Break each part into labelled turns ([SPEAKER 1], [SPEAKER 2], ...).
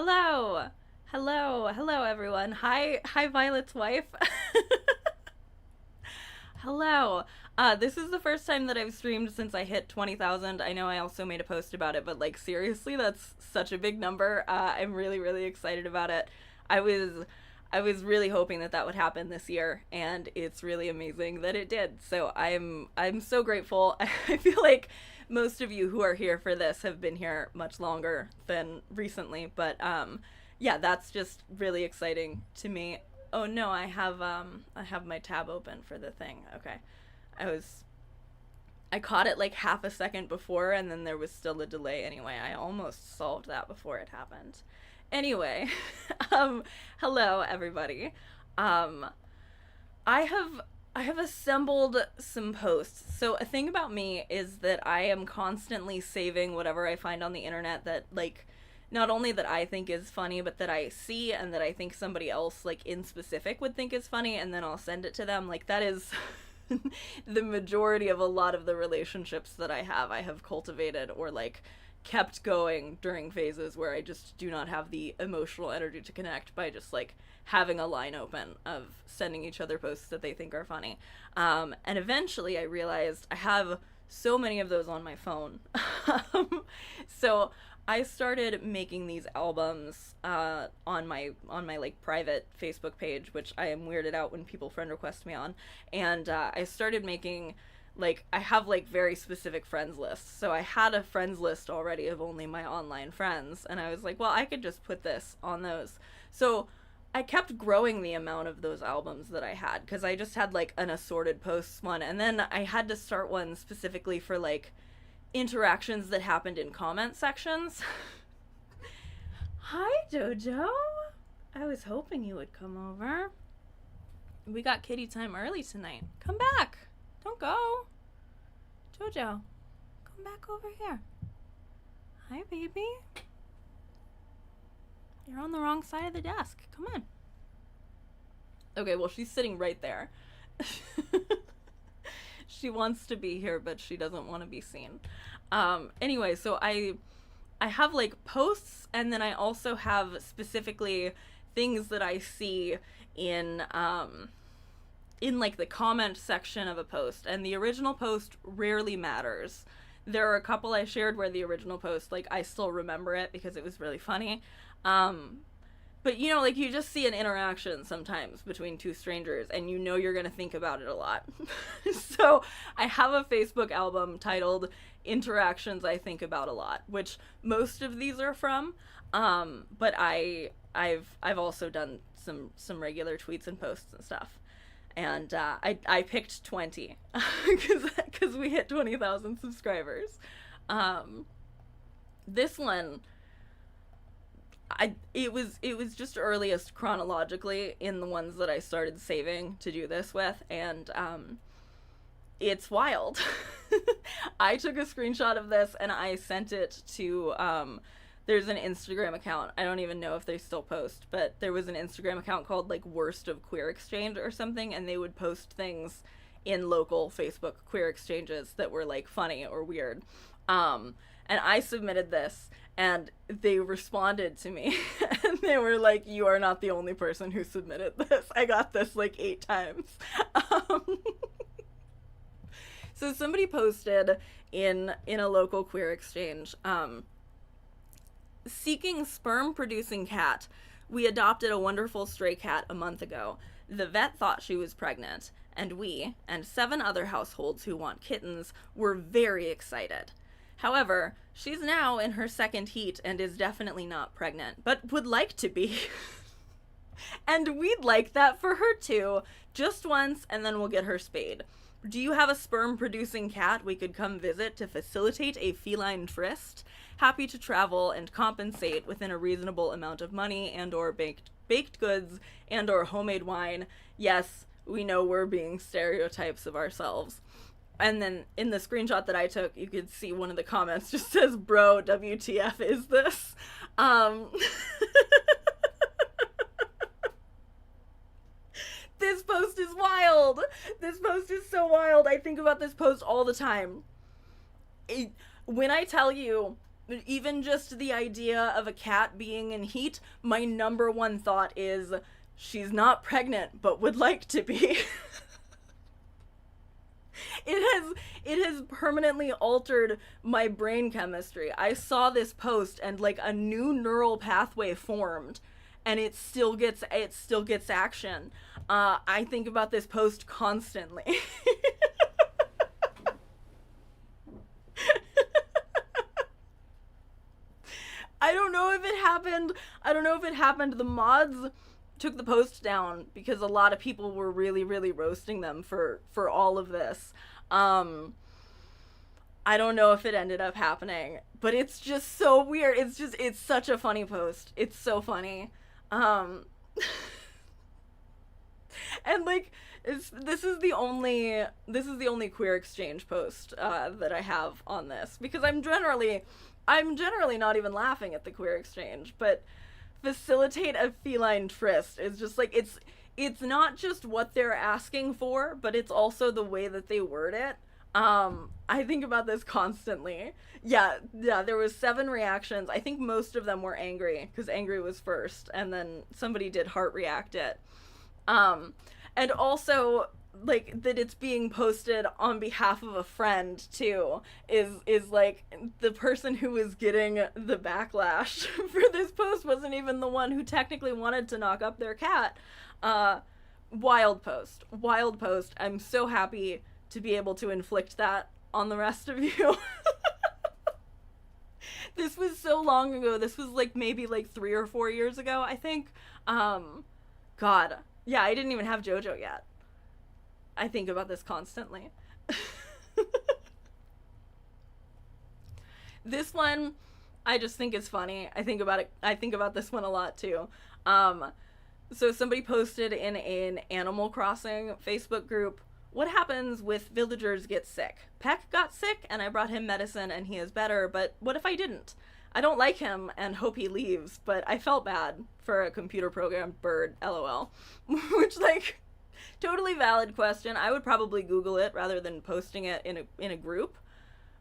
[SPEAKER 1] Hello. Hello everyone. Hi Violet's wife. Hello. This is the first time that I've streamed since I hit 20,000. I know I also made a post about it, but like seriously, that's such a big number. I'm really excited about it. I was I was really hoping that that would happen this year, and it's really amazing that it did. So I'm so grateful. I feel like most of you who are here for this have been here much longer than recently, but yeah, that's just really exciting to me. Oh no, I have my tab open for the thing. Okay. I was I caught it like half a second before, and then there was still a delay anyway. I almost solved that before it happened. Anyway, um hello everybody. Um I have I have assembled some posts. So a thing about me is that I am constantly saving whatever I find on the internet that like not only that I think is funny, but that I see and that I think somebody else like in specific would think is funny, and then I'll send it to them. Like that is the majority of a lot of the relationships that I have cultivated or like kept going during phases where I just do not have the emotional energy to connect by just like having a line open of sending each other posts that they think are funny. And eventually I realized I have so many of those on my phone. So I started making these albums on my like private Facebook page, which I am weirded out when people friend request me on, and I started making like I have like very specific friends lists. So I had a friends list already of only my online friends, and I was like, well, I could just put this on those. So I kept growing the amount of those albums that I had because I just had like an assorted posts one, and then I had to start one specifically for like interactions that happened in comment sections. Hi, Jojo. I was hoping you would come over. We got kitty time early tonight. Come back. Don't go. Jojo, come back over here. Hi, baby. You're on the wrong side of the desk. Come on. Okay, well, she's sitting right there. She wants to be here, but she doesn't want to be seen. Anyway, so I have like posts, and then I also have specifically things that I see in like the comment section of a post, and the original post rarely matters. There are a couple I shared where the original post, like, I still remember it because it was really funny. But you know, like, you just see an interaction sometimes between two strangers, and you know you're gonna think about it a lot. So I have a Facebook album titled Interactions I Think About a Lot, which most of these are from. But I've also done some regular tweets and posts and stuff. And I picked 20 because we hit 20,000 subscribers. This one, it was just earliest chronologically in the ones that I started saving to do this with, and it's wild. I took a screenshot of this and I sent it to there's an Instagram account. I don't even know if they still post, but there was an Instagram account called like Worst of Queer Exchange or something, and they would post things in local Facebook queer exchanges that were like funny or weird. And I submitted this, and they responded to me, and they were like, "You are not the only person who submitted this. I got this like 8 times." So somebody posted in a local queer exchange, seeking sperm producing cat. We adopted a wonderful stray cat a month ago. The vet thought she was pregnant, and we, and 7 other households who want kittens, were very excited. However, she's now in her second heat and is definitely not pregnant, but would like to be. And we'd like that for her too, just once, and then we'll get her spayed. Do you have a sperm producing cat we could come visit to facilitate a feline tryst? Happy to travel and compensate within a reasonable amount of money and or baked goods and or homemade wine. Yes, we know we're being stereotypes of ourselves. And then in the screenshot that I took, you could see one of the comments just says, "Bro, WTF is this?" This post is wild. This post is so wild. I think about this post all the time. When I tell you even just the idea of a cat being in heat, my number one thought is, she's not pregnant, but would like to be. It has permanently altered my brain chemistry. I saw this post and like a new neural pathway formed, and it still gets action. I think about this post constantly. I don't know if it happened. The mods took the post down because a lot of people were really, really roasting them for all of this. I don't know if it ended up happening, but it's just so weird. It's such a funny post. It's so funny. And like, this is the only queer exchange post that I have on this, because I'm generally not even laughing at the queer exchange, but facilitate a feline tryst is just like, it's not just what they're asking for, but it's also the way that they word it. I think about this constantly. Yeah, there was 7 reactions. I think most of them were angry, because angry was first, and then somebody did heart react it. And also, like, that it's being posted on behalf of a friend too is like, the person who was getting the backlash for this post wasn't even the one who technically wanted to knock up their cat. Wild post. I'm so happy to be able to inflict that on the rest of you. This was so long ago. This was like maybe like 3 or 4 years ago, I think. God. Yeah, I didn't even have JoJo yet. I think about this constantly. This one, I just think is funny. I think about this one a lot too. So somebody posted in an Animal Crossing Facebook group, what happens if villagers get sick? Peck got sick and I brought him medicine and he is better, but what if I didn't? I don't like him and hope he leaves, but I felt bad for a computer programmed bird, LOL. Which, like, totally valid question. I would probably Google it rather than posting it in a group,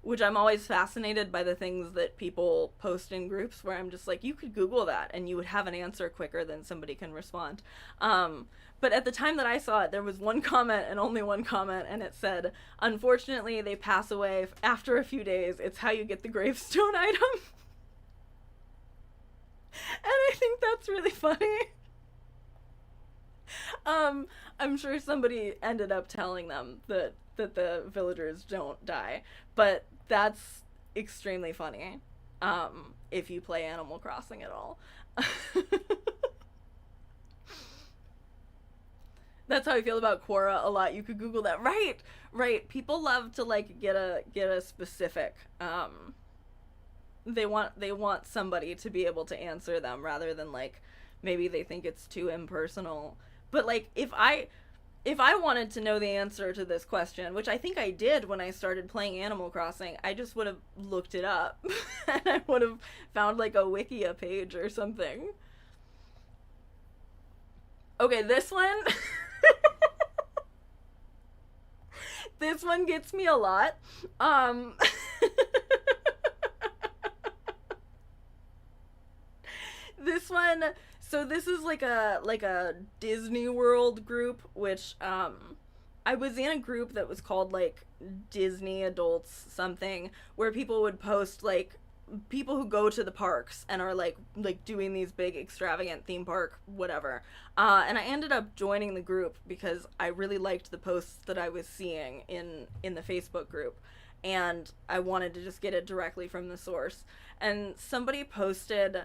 [SPEAKER 1] which I'm always fascinated by the things that people post in groups where I'm just like, you could Google that and you would have an answer quicker than somebody can respond. But at the time that I saw it, there was one comment and only one comment, and it said, unfortunately, they pass away after a few days. It's how you get the gravestone item. And I think that's really funny. I'm sure somebody ended up telling them that the villagers don't die, but that's extremely funny, if you play Animal Crossing at all. That's how I feel about Quora a lot. You could Google that. Right. People love to like get a specific, they want somebody to be able to answer them rather than like, maybe they think it's too impersonal. But like, if I wanted to know the answer to this question, which I think I did when I started playing Animal Crossing, I just would have looked it up and I would have found like a Wikia page or something. Okay, this one this one gets me a lot. This one, so this is like a Disney World group, which I was in a group that was called like Disney Adults something, where people would post like people who go to the parks and are like doing these big extravagant theme park whatever, and I ended up joining the group because I really liked the posts that I was seeing in the Facebook group, and I wanted to just get it directly from the source. And somebody posted,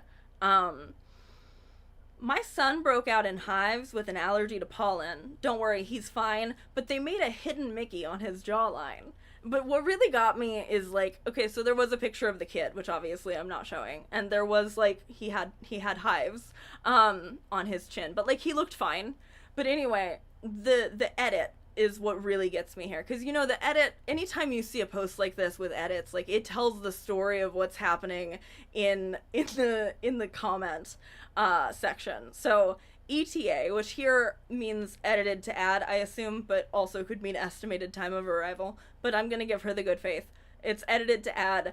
[SPEAKER 1] my son broke out in hives with an allergy to pollen. Don't worry, he's fine, but they made a hidden Mickey on his jawline. But what really got me is like, okay, so there was a picture of the kid, which obviously I'm not showing, and there was like, he had hives on his chin, but like he looked fine. But anyway, the edit is what really gets me here, because you know, the edit, anytime you see a post like this with edits, like it tells the story of what's happening in the comment section. So ETA, which here means edited to add, I assume, but also could mean estimated time of arrival, but I'm gonna give her the good faith. It's edited to add.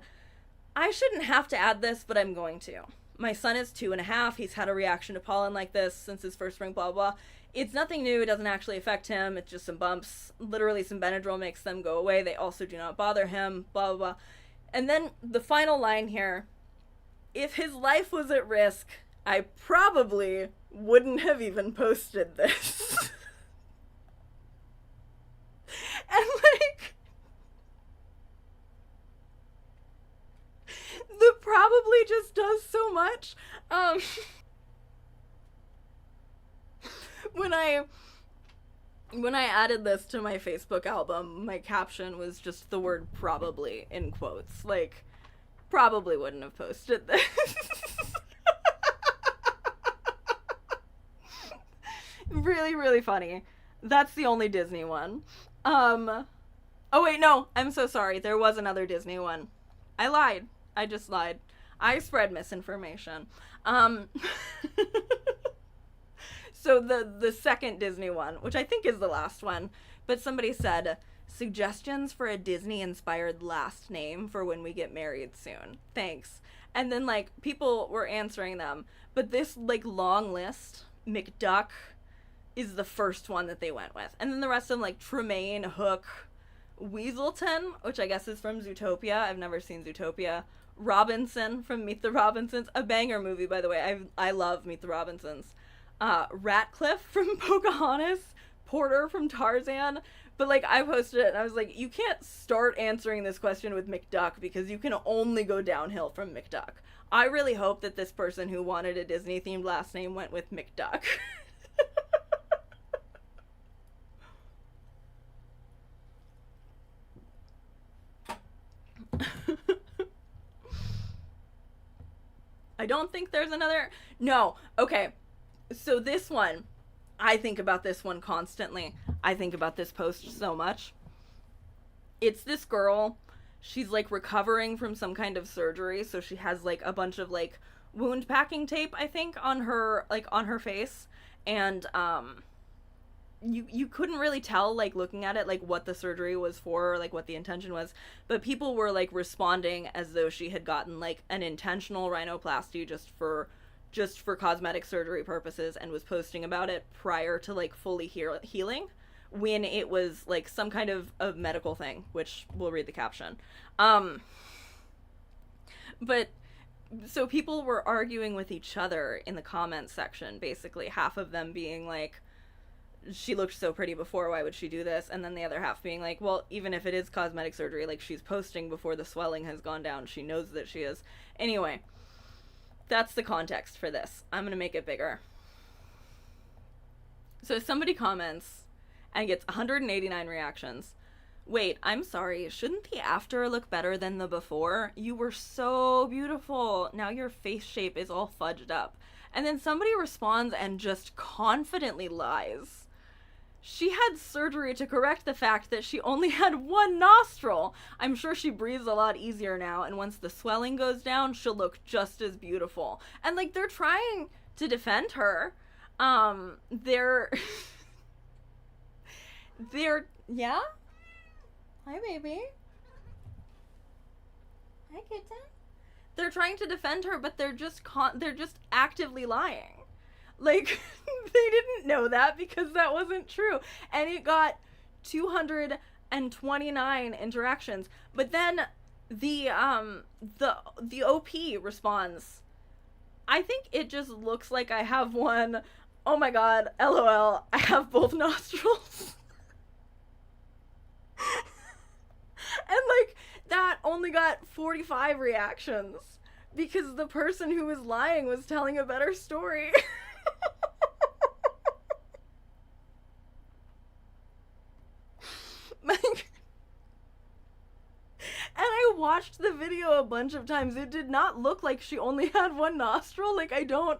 [SPEAKER 1] I shouldn't have to add this, but I'm going to. My son is 2.5. He's had a reaction to pollen like this since his first spring, blah, blah. It's nothing new. It doesn't actually affect him. It's just some bumps. Literally, some Benadryl makes them go away. They also do not bother him, blah, blah, blah. And then the final line here. If his life was at risk, I probably wouldn't have even posted this. And, like, the probably just does so much. When I added this to my Facebook album, my caption was just the word probably in quotes. Like, probably wouldn't have posted this. Really, really funny. That's the only Disney one. Oh wait, no, I'm so sorry. There was another Disney one. I lied. I just lied. I spread misinformation. So the second Disney one, which I think is the last one, but somebody said, suggestions for a Disney-inspired last name for when we get married soon. Thanks. And then, like, people were answering them. But this, like, long list, McDuck is the first one that they went with. And then the rest of them, like, Tremaine, Hook, Weaselton, which I guess is from Zootopia. I've never seen Zootopia. Robinson from Meet the Robinsons. A banger movie, by the way. I love Meet the Robinsons. Ratcliffe from Pocahontas. Porter from Tarzan. But, like, I posted it and I was like, you can't start answering this question with McDuck because you can only go downhill from McDuck. I really hope that this person who wanted a Disney-themed last name went with McDuck. I don't think there's another... No. Okay. So this one, I think about this one constantly. I think about this post so much. It's this girl. She's, like, recovering from some kind of surgery, so she has, like, a bunch of, like, wound packing tape, I think, on her, like, on her face. And, you couldn't really tell, like, looking at it, like, what the surgery was for, or, like, what the intention was. But people were, like, responding as though she had gotten, like, an intentional rhinoplasty just for cosmetic surgery purposes and was posting about it prior to, like, fully healing when it was, like, some kind of medical thing, which we'll read the caption. But so people were arguing with each other in the comments section, basically, half of them being like, she looked so pretty before, why would she do this? And then the other half being like, well, even if it is cosmetic surgery, like, she's posting before the swelling has gone down, she knows that she is. Anyway, that's the context for this. I'm gonna make it bigger. So somebody comments and gets 189 reactions. Wait, I'm sorry, shouldn't the after look better than the before? You were so beautiful. Now your face shape is all fudged up. And then somebody responds and just confidently lies. She had surgery to correct the fact that she only had one nostril. I'm sure she breathes a lot easier now, and once the swelling goes down, she'll look just as beautiful. And, like, they're trying to defend her. They're... Yeah? Hi, baby. Hi, kitten. They're trying to defend her, but they're just actively lying. Like, they didn't know that because that wasn't true. And it got 229 interactions. But then the OP responds, I think it just looks like I have one. Oh my god, LOL, I have both nostrils. And, like, that only got 45 reactions because the person who was lying was telling a better story. Like, and I watched the video a bunch of times. It did not look like she only had one nostril. Like, I don't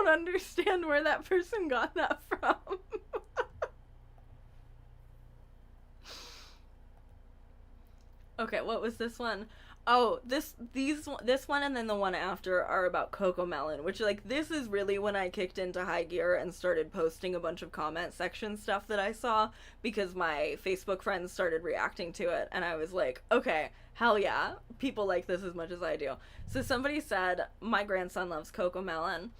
[SPEAKER 1] understand where that person got that from. Okay, what was this one? Oh, this one and then the one after are about cocomelon, which like this is really when I kicked into high gear and started posting a bunch of comment section stuff that I saw because my Facebook friends started reacting to it, and I was like, okay, hell yeah, people like this as much as I do. So somebody said my grandson loves cocomelon.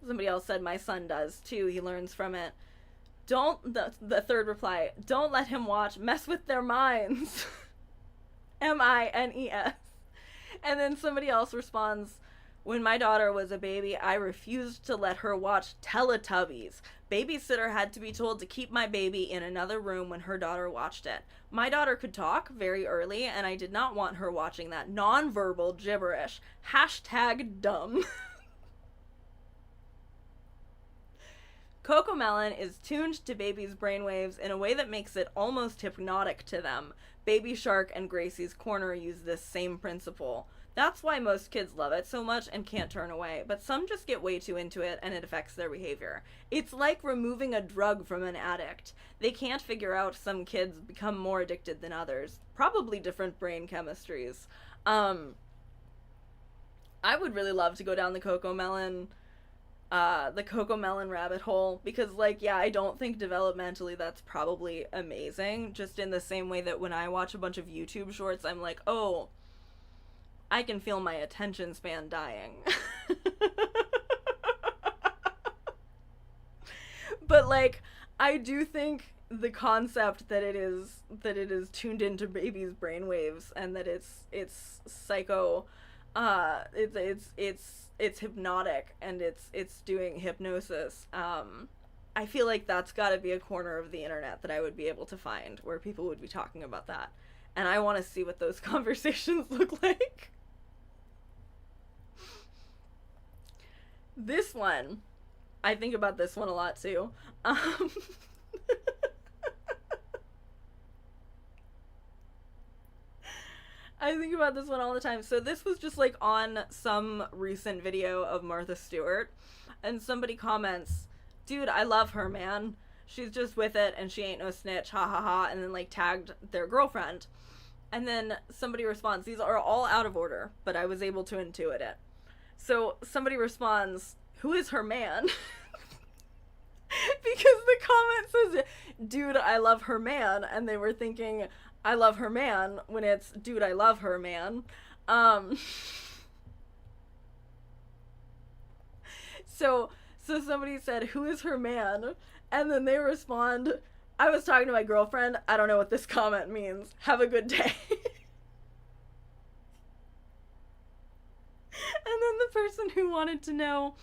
[SPEAKER 1] Somebody else said my son does too. He learns from it. Don't the third reply, don't let him watch, mess with their minds. MINES. And then somebody else responds, when my daughter was a baby, I refused to let her watch Teletubbies. Babysitter had to be told to keep my baby in another room when her daughter watched it. My daughter could talk very early, and I did not want her watching that non-verbal gibberish. Hashtag dumb. Cocomelon is tuned to babies' brainwaves in a way that makes it almost hypnotic to them. Baby Shark and Gracie's Corner use this same principle. That's why most kids love it so much and can't turn away, but some just get way too into it and it affects their behavior. It's like removing a drug from an addict. They can't figure out some kids become more addicted than others. Probably different brain chemistries. I would really love to go down the cocomelon rabbit hole because like yeah, I don't think developmentally that's probably amazing, just in the same way that when I watch a bunch of YouTube shorts I'm like, oh, I can feel my attention span dying. But like I do think the concept that it is tuned into babies' brainwaves and that it's psycho, it's hypnotic and it's doing hypnosis. I feel like that's got to be a corner of the internet that I would be able to find where people would be talking about that, and I want to see what those conversations look like. This one, I think about this one a lot too. I think about this one all the time. So this was just like on some recent video of Martha Stewart, and somebody comments, dude, I love her, man. She's just with it and she ain't no snitch, ha ha ha, and then like tagged their girlfriend. And then somebody responds, these are all out of order, but I was able to intuit it. So somebody responds, who is her man? Because the comment says, dude, I love her, man, and they were thinking, I love her, man, when it's, dude, I love her, man. So somebody said, who is her man? And then they respond, I was talking to my girlfriend, I don't know what this comment means. Have a good day. And then the person who wanted to know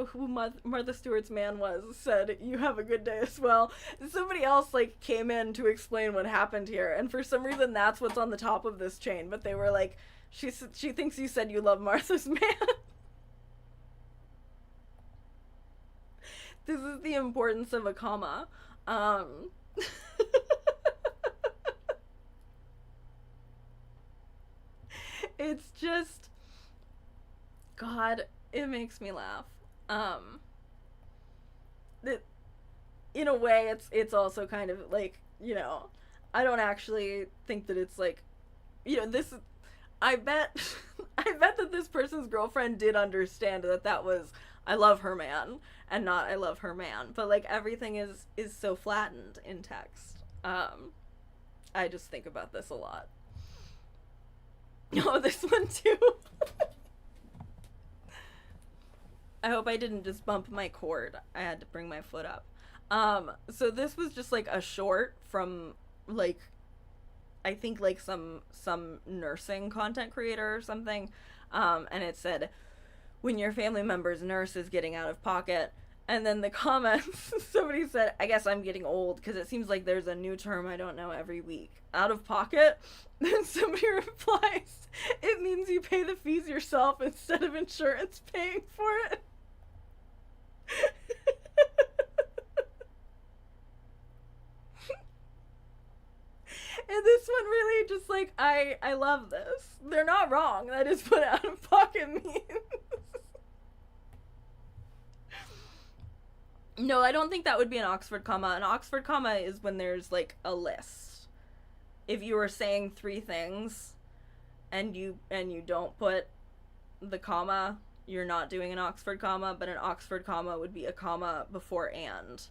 [SPEAKER 1] who Martha Stewart's man was said, you have a good day as well. And somebody else like came in to explain what happened here, and for some reason that's what's on the top of this chain, but they were like, she thinks you said you love Martha's man. This is the importance of a comma. It's just, God, it makes me laugh. In a way, it's also kind of like, you know, I don't actually think that it's like, you know, this. I bet that this person's girlfriend did understand that was I love her, man, and not I love her, man. But like everything is so flattened in text. I just think about this a lot. Oh, this one too. I hope I didn't just bump my cord. I had to bring my foot up. So this was just like a short from like, I think like some nursing content creator or something. And it said, when your family member's nurse is getting out of pocket. And then the comments, somebody said, I guess I'm getting old because it seems like there's a new term I don't know every week. Out of pocket? Then somebody replies, it means you pay the fees yourself instead of insurance paying for it. And this one really just like, I love this. They're not wrong. That is what out of pocket means. No, I don't think that would be an Oxford comma. An Oxford comma is when there's like a list. If you were saying three things, and you don't put the comma, you're not doing an Oxford comma, but an Oxford comma would be a comma before and.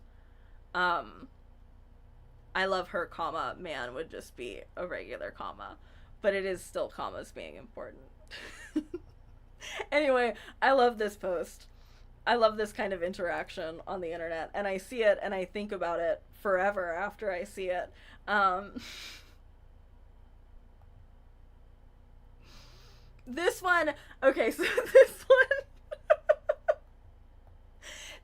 [SPEAKER 1] I love her, comma, man would just be a regular comma, but it is still commas being important. Anyway, I love this post. I love this kind of interaction on the internet, and I see it and I think about it forever after I see it. This one, okay, so this one,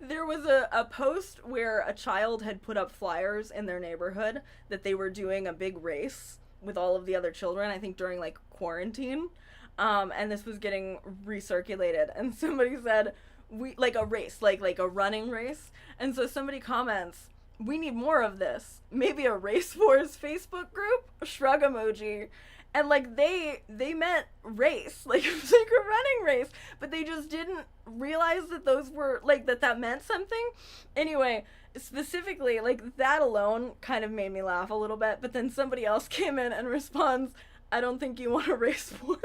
[SPEAKER 1] there was a post where a child had put up flyers in their neighborhood that they were doing a big race with all of the other children, I think during like quarantine. And this was getting recirculated, and somebody said, we like a race, like a running race. And so somebody comments, we need more of this, maybe a race wars Facebook group, shrug emoji. And like they meant race, like it was like a running race, but they just didn't realize that those were like that meant something. Anyway, specifically, like that alone kind of made me laugh a little bit, but then somebody else came in and responds, I don't think you want a race war.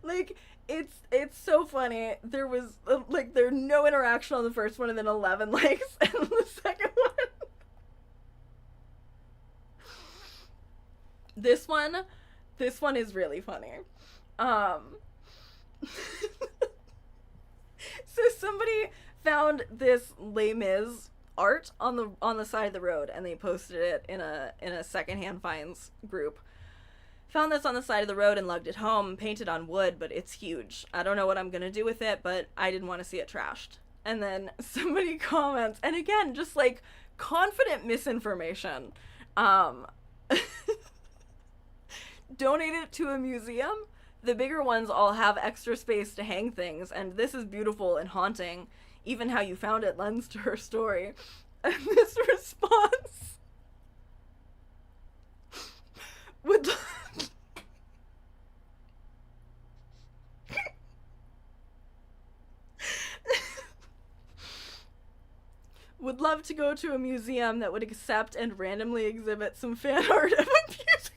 [SPEAKER 1] Like, it's so funny. There was like there's no interaction on the first one, and then 11 likes and the second one. This one is really funny. So somebody found this Les Mis art on the side of the road, and they posted it in a secondhand finds group. Found this on the side of the road and lugged it home, painted on wood, but it's huge. I don't know what I'm gonna do with it, but I didn't want to see it trashed. And then somebody comments, and again, just like confident misinformation. Donate it to a museum. The bigger ones all have extra space to hang things, and this is beautiful and haunting. Even how you found it lends to her story. And this response would would love to go to a museum that would accept and randomly exhibit some fan art of a musical.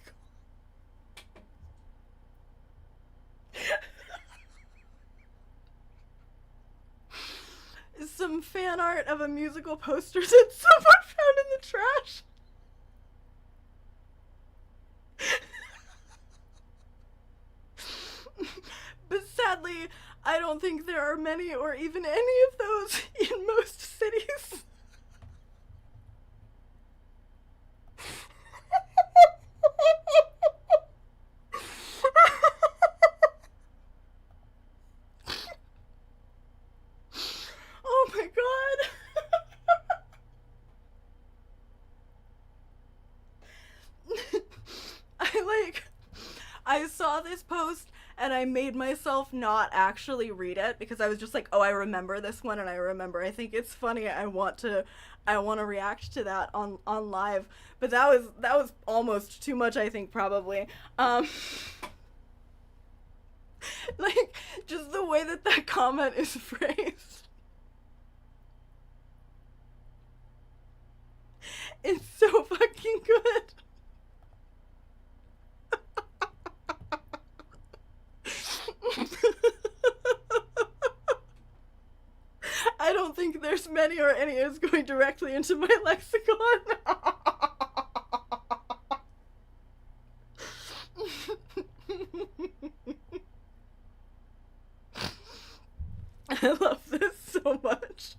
[SPEAKER 1] Some fan art of a musical poster that someone found in the trash. But sadly, I don't think there are many or even any of those in most cities. Oh my god. I saw this post and I made myself not actually read it because I was just like, oh, I remember this one, and I think it's funny. I want to react to that on live. But that was almost too much, I think, probably. Like, just the way that comment is phrased. It's so fucking good. I don't think there's many or any is going directly into my lexicon. I love this so much.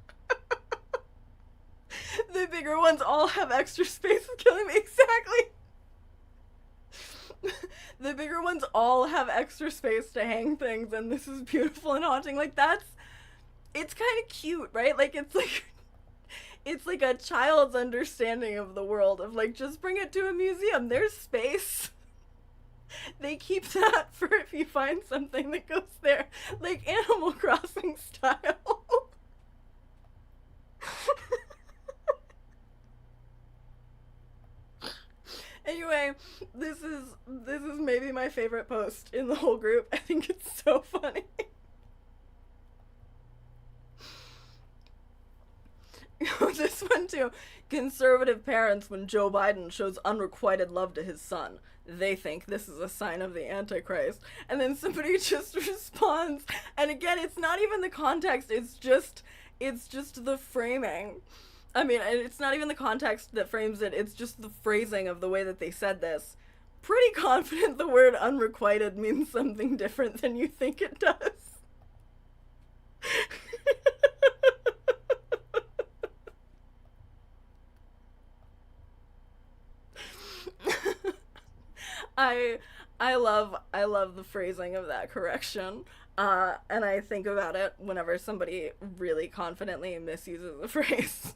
[SPEAKER 1] The bigger ones all have extra space killing me. Exactly. The bigger ones all have extra space to hang things, and this is beautiful and haunting. Like, it's kind of cute, right? Like, it's like a child's understanding of the world of, like, just bring it to a museum. There's space. They keep that for if you find something that goes there, like Animal Crossing style. Anyway, this is maybe my favorite post in the whole group. I think it's so funny. This one too. Conservative parents, when Joe Biden shows unrequited love to his son, they think this is a sign of the Antichrist. And then somebody just responds, and again, it's not even the context, it's just the framing. I mean, it's not even the context that frames it, it's just the phrasing of the way that they said this. Pretty confident the word unrequited means something different than you think it does. I love the phrasing of that correction. And I think about it whenever somebody really confidently misuses a phrase.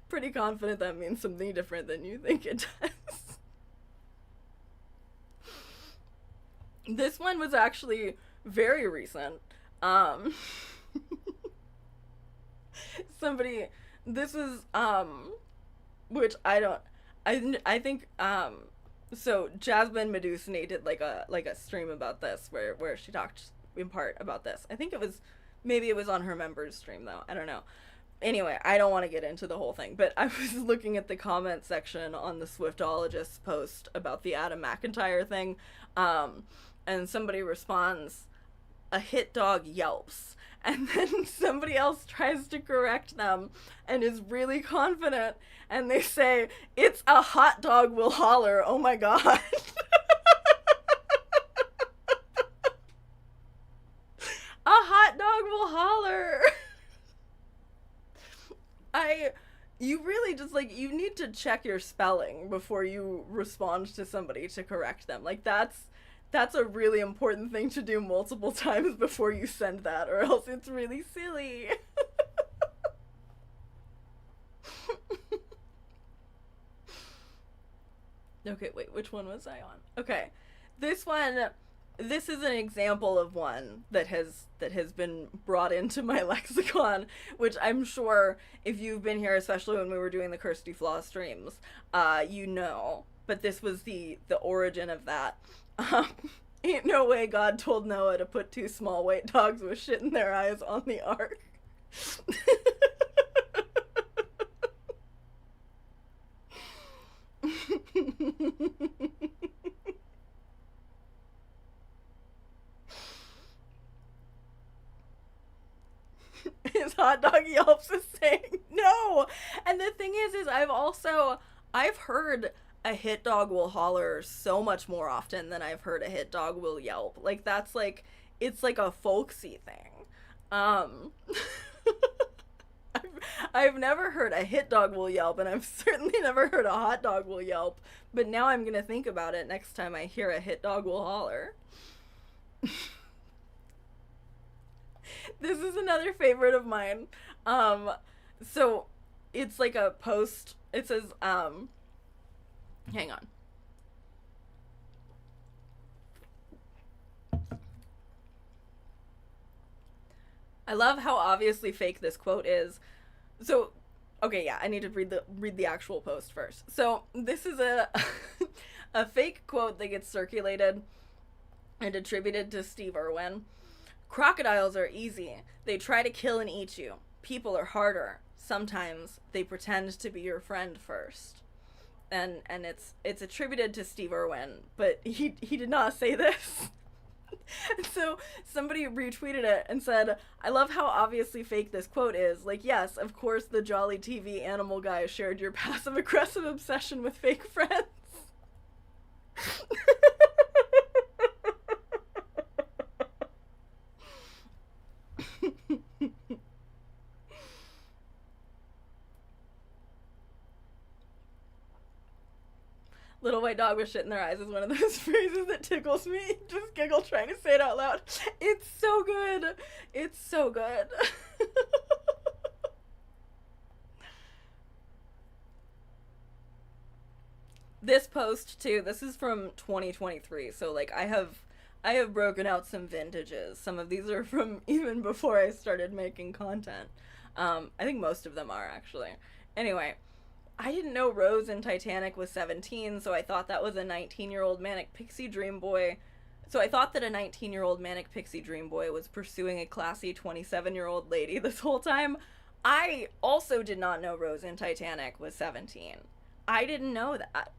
[SPEAKER 1] Pretty confident that means something different than you think it does. This one was actually very recent. Somebody, this is, which I think, so Jasmine Medusini did like a stream about this where she talked in part about this. I think maybe it was on her members stream though. I don't know. Anyway, I don't want to get into the whole thing, but I was looking at the comment section on the Swiftologist post about the Adam McIntyre thing, and somebody responds, "A hit dog yelps," and then somebody else tries to correct them and is really confident, and they say, "It's a hot dog will holler, oh my god." A hot dog will holler. You really just, like, you need to check your spelling before you respond to somebody to correct them. Like, that's a really important thing to do multiple times before you send that, or else it's really silly. Okay, wait, which one was I on? Okay, this is an example of one that has been brought into my lexicon, which I'm sure if you've been here, especially when we were doing the Kirsty Flaw streams, you know. But this was the origin of that. Ain't no way God told Noah to put 2 small white dogs with shit in their eyes on the ark. His hot dog yelps is saying no. And the thing is I've heard a hit dog will holler so much more often than I've heard a hit dog will yelp. Like, that's like, it's like a folksy thing. I've never heard a hit dog will yelp, and I've certainly never heard a hot dog will yelp, but now I'm gonna think about it next time I hear a hit dog will holler. This is another favorite of mine. So it's like a post, it says, hang on. I love how obviously fake this quote is. So, okay, yeah, I need to read the actual post first. So, this is a a fake quote that gets circulated and attributed to Steve Irwin. "Crocodiles are easy. They try to kill and eat you. People are harder. Sometimes they pretend to be your friend first." And it's attributed to Steve Irwin, but he did not say this. So somebody retweeted it and said, "I love how obviously fake this quote is. Like, yes, of course the Jolly TV animal guy shared your passive-aggressive obsession with fake friends." "Little white dog with shit in their eyes" is one of those phrases that tickles me. Just giggle trying to say it out loud. It's so good. It's so good. This post too, this is from 2023, so like I have broken out some vintages. Some of these are from even before I started making content. I think most of them are, actually. Anyway, "I didn't know Rose in Titanic was 17, so I thought that was a 19-year-old manic pixie dream boy. So I thought that a 19-year-old manic pixie dream boy was pursuing a classy 27-year-old lady this whole time. I also did not know Rose in Titanic was 17. I didn't know that.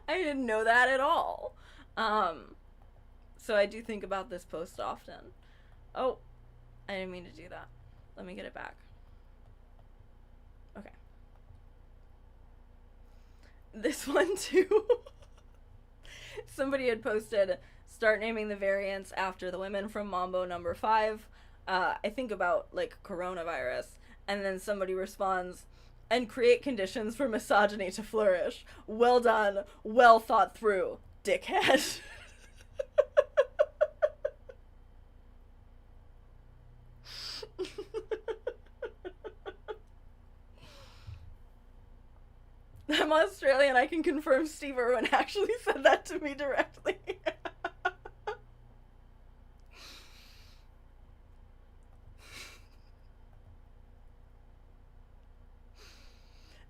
[SPEAKER 1] I didn't know that at all. So I do think about this post often. Oh, I didn't mean to do that. Let me get it back. Okay. This one too. Somebody had posted, start naming the variants after the women from Mambo number 5. I think about, like, coronavirus. And then somebody responds, and create conditions for misogyny to flourish. Well done. Well thought through, dickhead. I'm Australian. I can confirm Steve Irwin actually said that to me directly.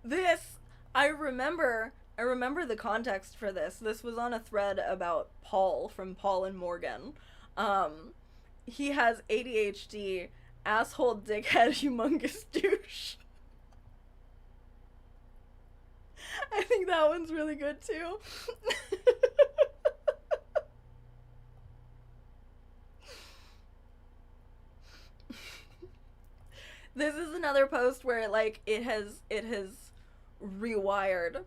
[SPEAKER 1] This, I remember the context for this. This was on a thread about Paul from Paul and Morgan. He has ADHD, asshole, dickhead, humongous douche. I think that one's really good too. This is another post where, like, it has rewired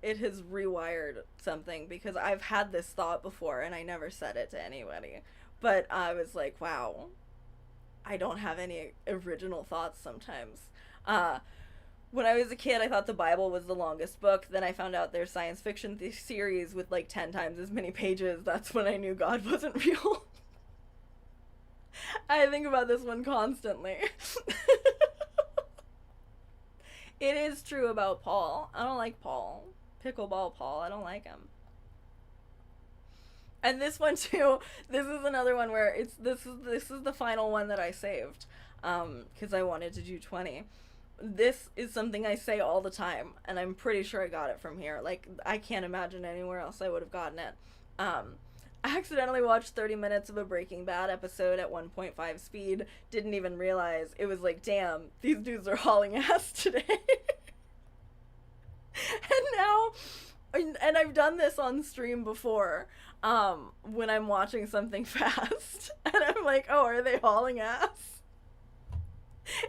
[SPEAKER 1] it has rewired something, because I've had this thought before and I never said it to anybody, but I was like, wow, I don't have any original thoughts sometimes. When I was a kid, I thought the Bible was the longest book. Then I found out there's science fiction series with like 10 times as many pages. That's when I knew God wasn't real. I think about this one constantly. It is true about Paul. I don't like Paul. Pickleball Paul. I don't like him. And this one too. This is another one where this is the final one that I saved, because I wanted to do 20. This is something I say all the time, and I'm pretty sure I got it from here. Like, I can't imagine anywhere else I would have gotten it. I accidentally watched 30 minutes of a Breaking Bad episode at 1.5 speed. Didn't even realize. It was like, damn, these dudes are hauling ass today. And now, and I've done this on stream before, when I'm watching something fast, and I'm like, oh, are they hauling ass?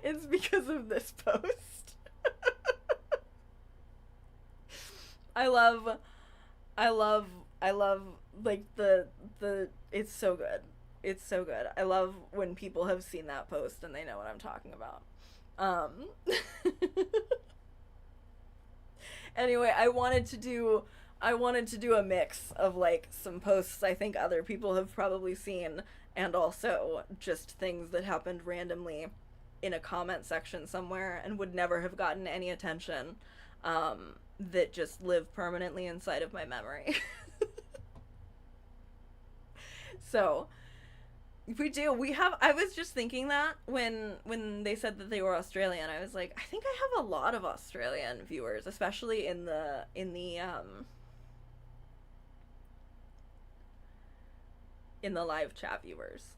[SPEAKER 1] It's because of this post. I love, like, the, it's so good. It's so good. I love when people have seen that post and they know what I'm talking about. Anyway, I wanted to do a mix of, like, some posts I think other people have probably seen, and also just things that happened randomly in a comment section somewhere and would never have gotten any attention, that just live permanently inside of my memory. So, I was just thinking that when they said that they were Australian, I was like, I think I have a lot of Australian viewers, especially in the live chat viewers.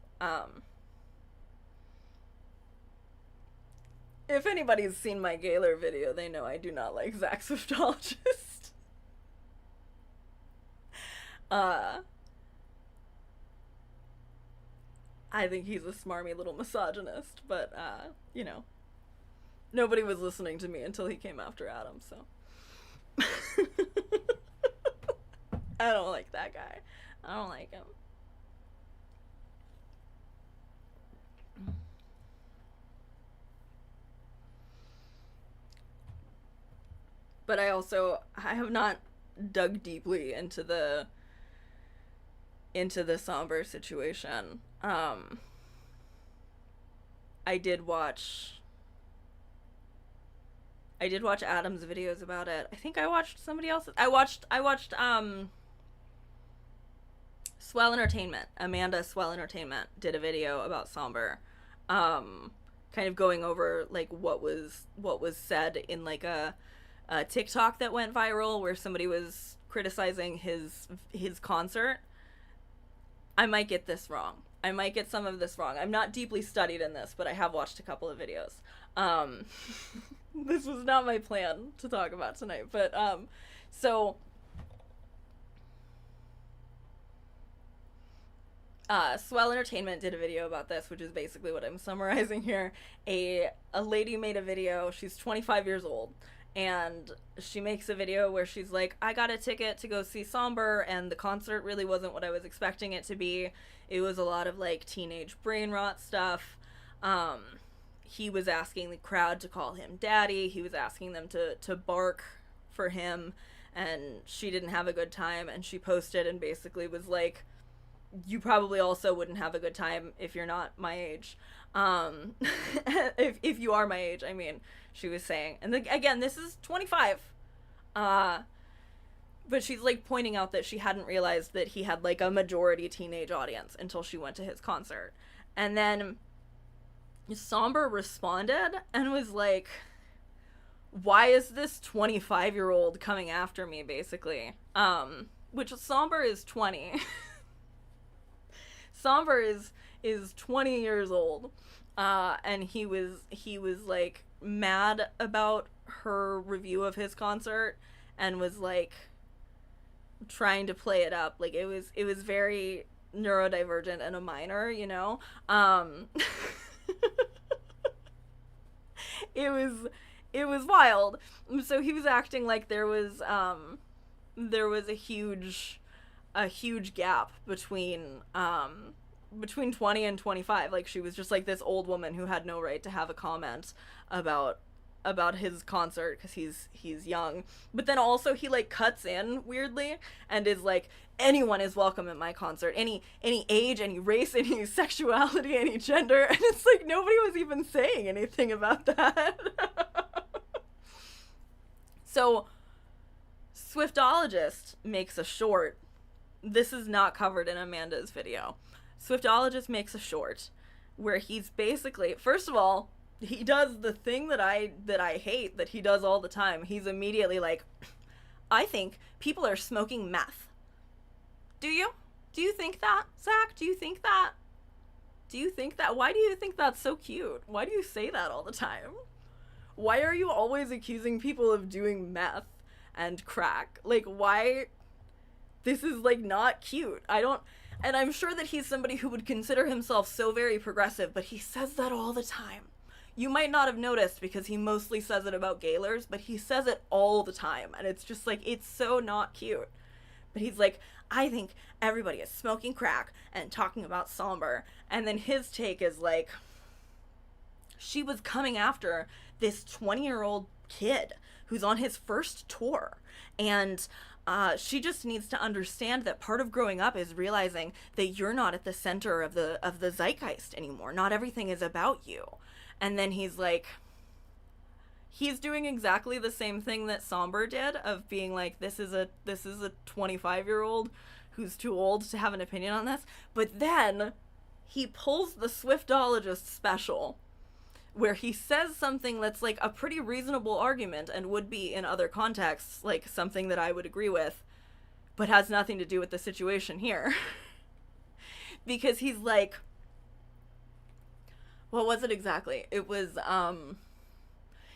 [SPEAKER 1] If anybody's seen my Gaylor video, they know I do not like Zach Swiftologist. I think he's a smarmy little misogynist, but, you know, nobody was listening to me until he came after Adam, so. I don't like that guy. I don't like him. But I have not dug deeply into the sombr situation. I did watch Adam's videos about it. I think I watched somebody else's. I watched Swell Entertainment. Amanda Swell Entertainment did a video about sombr. Kind of going over, like, what was said in, like, a TikTok that went viral where somebody was criticizing his concert. I might get this wrong. I might get some of this wrong. I'm not deeply studied in this, but I have watched a couple of videos. This was not my plan to talk about tonight, but so Swell Entertainment did a video about this, which is basically what I'm summarizing here. A lady made a video. She's 25 years old, and she makes a video where she's like, I got a ticket to go see Sombr, and the concert really wasn't what I was expecting it to be. It was a lot of like teenage brain rot stuff. He was asking the crowd to call him daddy. He was asking them to bark for him, and she didn't have a good time, and she posted and basically was like, you probably also wouldn't have a good time if you're not my age. If you are my age, I mean, she was saying. And again, this is 25. But she's like pointing out that she hadn't realized that he had like a majority teenage audience until she went to his concert. And then Sombr responded and was like, why is this 25-year-old coming after me, basically? Which Sombr is 20. Sombr is 20 years old, and he was like mad about her review of his concert and was like trying to play it up like it was very neurodivergent and a minor, you know. It was wild. So he was acting like there was a huge gap between 20 and 25. Like, she was just like this old woman who had no right to have a comment about his concert because he's young. But then also he like cuts in weirdly and is like, anyone is welcome at my concert, any age, any race, any sexuality, any gender. And it's like nobody was even saying anything about that. So Swiftologist makes a short. This is not covered in Amanda's video. Swiftologist makes a short where he's basically, first of all, he does the thing that I hate that he does all the time. He's immediately like, I think people are smoking meth. Do you? Do you think that, Zach? Do you think that? Do you think that? Why do you think that's so cute? Why do you say that all the time? Why are you always accusing people of doing meth and crack? Like, why? This is like not cute. And I'm sure that he's somebody who would consider himself so very progressive, but he says that all the time. You might not have noticed because he mostly says it about Gaylors, but he says it all the time. And it's just like, it's so not cute. But he's like, I think everybody is smoking crack and talking about Sombr. And then his take is like, she was coming after this 20-year-old kid who's on his first tour. And she just needs to understand that part of growing up is realizing that you're not at the center of the zeitgeist anymore. Not everything is about you. And then he's like, he's doing exactly the same thing that Sombr did of being like, this is a 25-year-old who's too old to have an opinion on this. But then he pulls the Swiftologist special where he says something that's like a pretty reasonable argument and would be in other contexts like something that I would agree with, but has nothing to do with the situation here. Because he's like, what was it exactly? It was,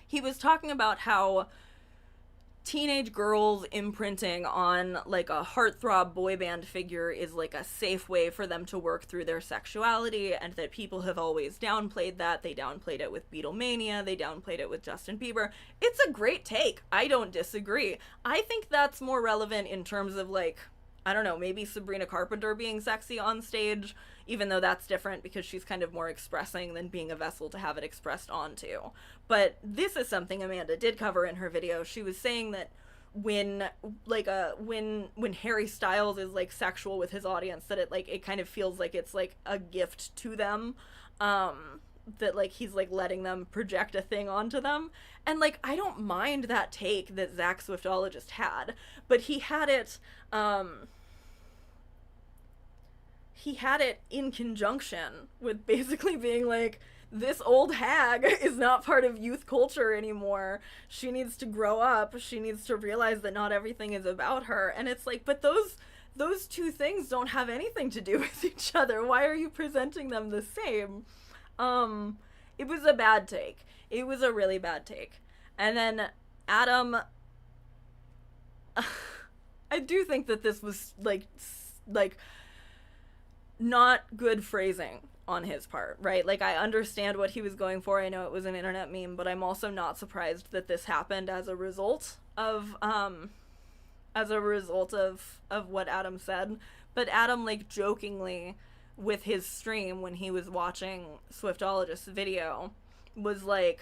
[SPEAKER 1] he was talking about how teenage girls imprinting on like a heartthrob boy band figure is like a safe way for them to work through their sexuality, and that people have always downplayed that. They downplayed it with Beatlemania, they downplayed it with Justin Bieber. It's a great take. I don't disagree. I think that's more relevant in terms of like, I don't know, maybe Sabrina Carpenter being sexy on stage, even though that's different because she's kind of more expressing than being a vessel to have it expressed onto. But this is something Amanda did cover in her video. She was saying that when Harry Styles is like sexual with his audience, that it kind of feels like it's like a gift to them, that like he's like letting them project a thing onto them. And like, I don't mind that take that Zach Swiftologist had, but he had it in conjunction with basically being like, this old hag is not part of youth culture anymore. She needs to grow up. She needs to realize that not everything is about her. And it's like, but those those two things don't have anything to do with each other. Why are you presenting them the same? It was a bad take. It was a really bad take. And then Adam, I do think that this was like not good phrasing on his part, right? Like, I understand what he was going for. I know it was an internet meme, but I'm also not surprised that this happened as a result of what Adam said. But Adam, like, jokingly with his stream when he was watching Swiftologist's video was like,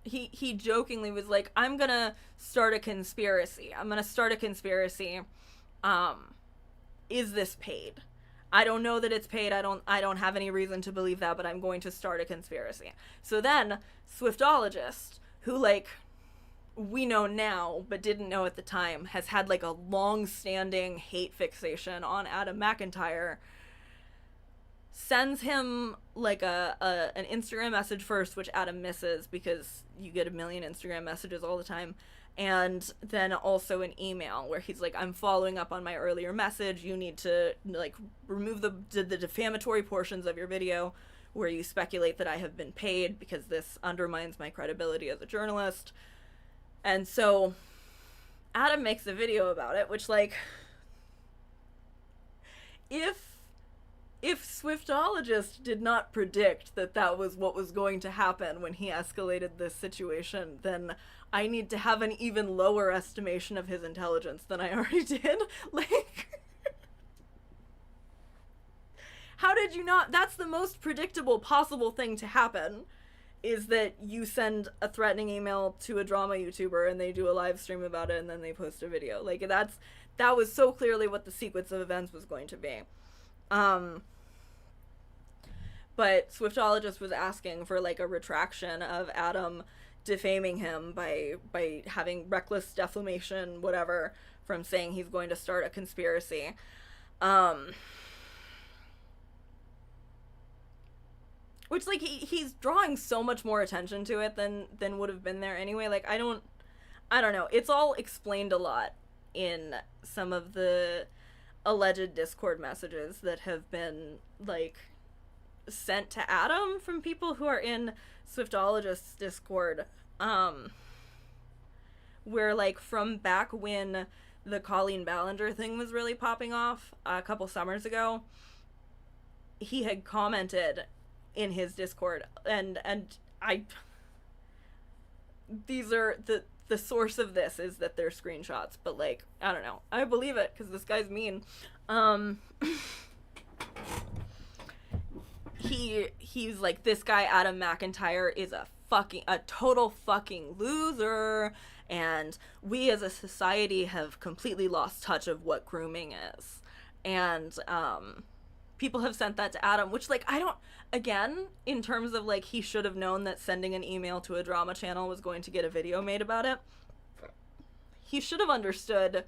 [SPEAKER 1] he jokingly was like, I'm gonna start a conspiracy. Is this paid? I don't know that it's paid. I don't have any reason to believe that, but I'm going to start a conspiracy. So then Swiftologist, who, like, we know now but didn't know at the time, has had like a long-standing hate fixation on Adam McIntyre, sends him like an Instagram message first, which Adam misses because you get a million Instagram messages all the time, and then also an email where he's like, I'm following up on my earlier message. You need to, like, remove the defamatory portions of your video where you speculate that I have been paid, because this undermines my credibility as a journalist. And so Adam makes a video about it, which, like, if Swiftologist did not predict that that was what was going to happen when he escalated this situation, then I need to have an even lower estimation of his intelligence than I already did. Like, how did you not? That's the most predictable possible thing to happen, is that you send a threatening email to a drama YouTuber and they do a live stream about it and then they post a video. Like, that was so clearly what the sequence of events was going to be. But Swiftologist was asking for, like, a retraction of Adam defaming him by having reckless defamation, whatever, from saying he's going to start a conspiracy. Which, like, he's drawing so much more attention to it than would have been there anyway. Like, I don't know. It's all explained a lot in some of the alleged Discord messages that have been, like, sent to Adam from people who are in Swiftologist's Discord, where, like, from back when the Colleen Ballinger thing was really popping off a couple summers ago, he had commented in his Discord, and these are the source of this is that they're screenshots, but, like, I don't know, I believe it because this guy's mean. He's like, this guy Adam McIntyre is a total fucking loser, and we as a society have completely lost touch of what grooming is. And people have sent that to Adam, which, like, I don't, again, in terms of, like, he should have known that sending an email to a drama channel was going to get a video made about it. He should have understood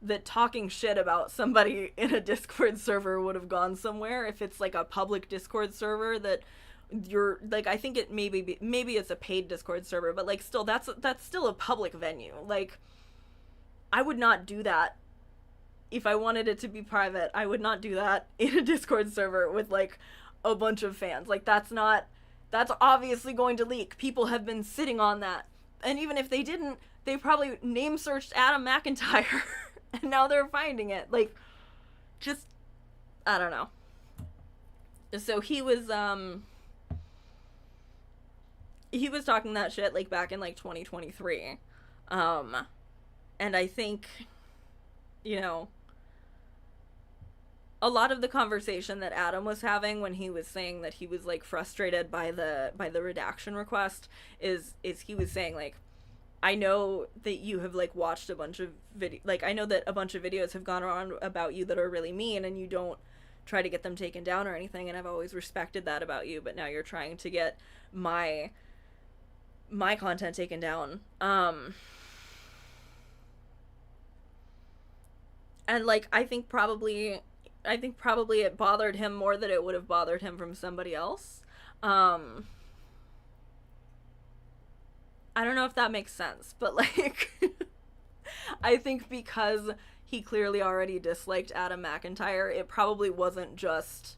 [SPEAKER 1] that talking shit about somebody in a Discord server would have gone somewhere if it's, like, a public Discord server that you're, like, I think it maybe it's a paid Discord server, but, like, still, that's still a public venue. Like, I would not do that. If I wanted it to be private, I would not do that in a Discord server with, like, a bunch of fans. Like, that's obviously going to leak. People have been sitting on that. And even if they didn't, they probably name searched Adam McIntyre and now they're finding it. Like, just, I don't know. So he was talking that shit, like, back in, like, 2023. And I think, you know, a lot of the conversation that Adam was having when he was saying that he was, like, frustrated by the redaction request is he was saying, like, I know that you have, like, watched a bunch of I know that a bunch of videos have gone around about you that are really mean, and you don't try to get them taken down or anything, and I've always respected that about you, but now you're trying to get my content taken down. And, like, I think probably it bothered him more than it would have bothered him from somebody else. I don't know if that makes sense, but like I think because he clearly already disliked Adam McIntyre, it probably wasn't just,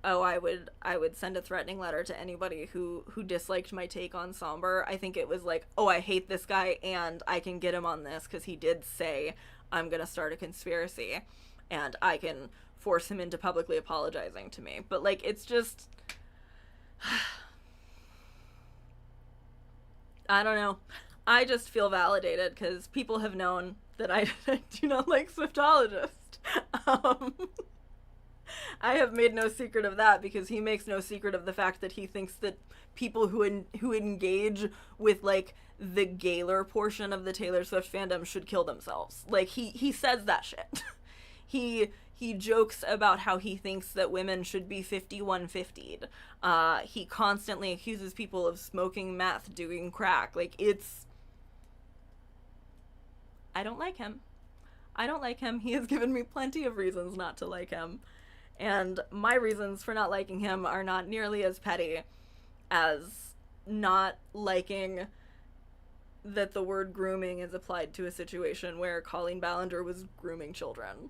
[SPEAKER 1] oh, I would send a threatening letter to anybody who disliked my take on Sombr. I think it was like, oh, I hate this guy and I can get him on this because he did say I'm gonna start a conspiracy and I can force him into publicly apologizing to me. But like, it's just I don't know. I just feel validated because people have known that I do not like swiftologist. um, I have made no secret of that because he makes no secret of the fact that he thinks that people who engage with like the galer portion of the Taylor Swift fandom should kill themselves. Like he says that shit. he jokes about how he thinks that women should be 5150'd. He constantly accuses people of smoking meth, doing crack. Like, it's... I don't like him. I don't like him. He has given me plenty of reasons not to like him. And my reasons for not liking him are not nearly as petty as not liking that the word grooming is applied to a situation where Colleen Ballinger was grooming children.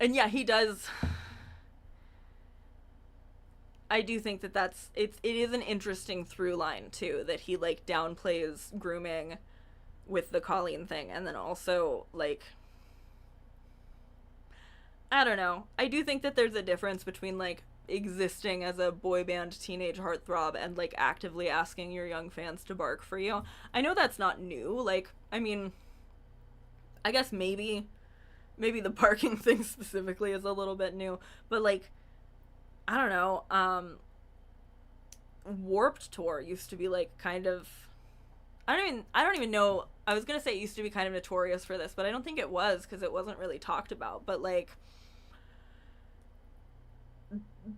[SPEAKER 1] And yeah, he does. I do think that it is an interesting through line too, that he like downplays grooming with the Colleen thing, and then also like, I don't know. I do think that there's a difference between like existing as a boy band teenage heartthrob and like actively asking your young fans to bark for you. I know that's not new. Like, I mean, I guess maybe the barking thing specifically is a little bit new, but like, I don't know, Warped Tour used to be like kind of, I don't even know, I was gonna say it used to be kind of notorious for this, but I don't think it was, because it wasn't really talked about, but like,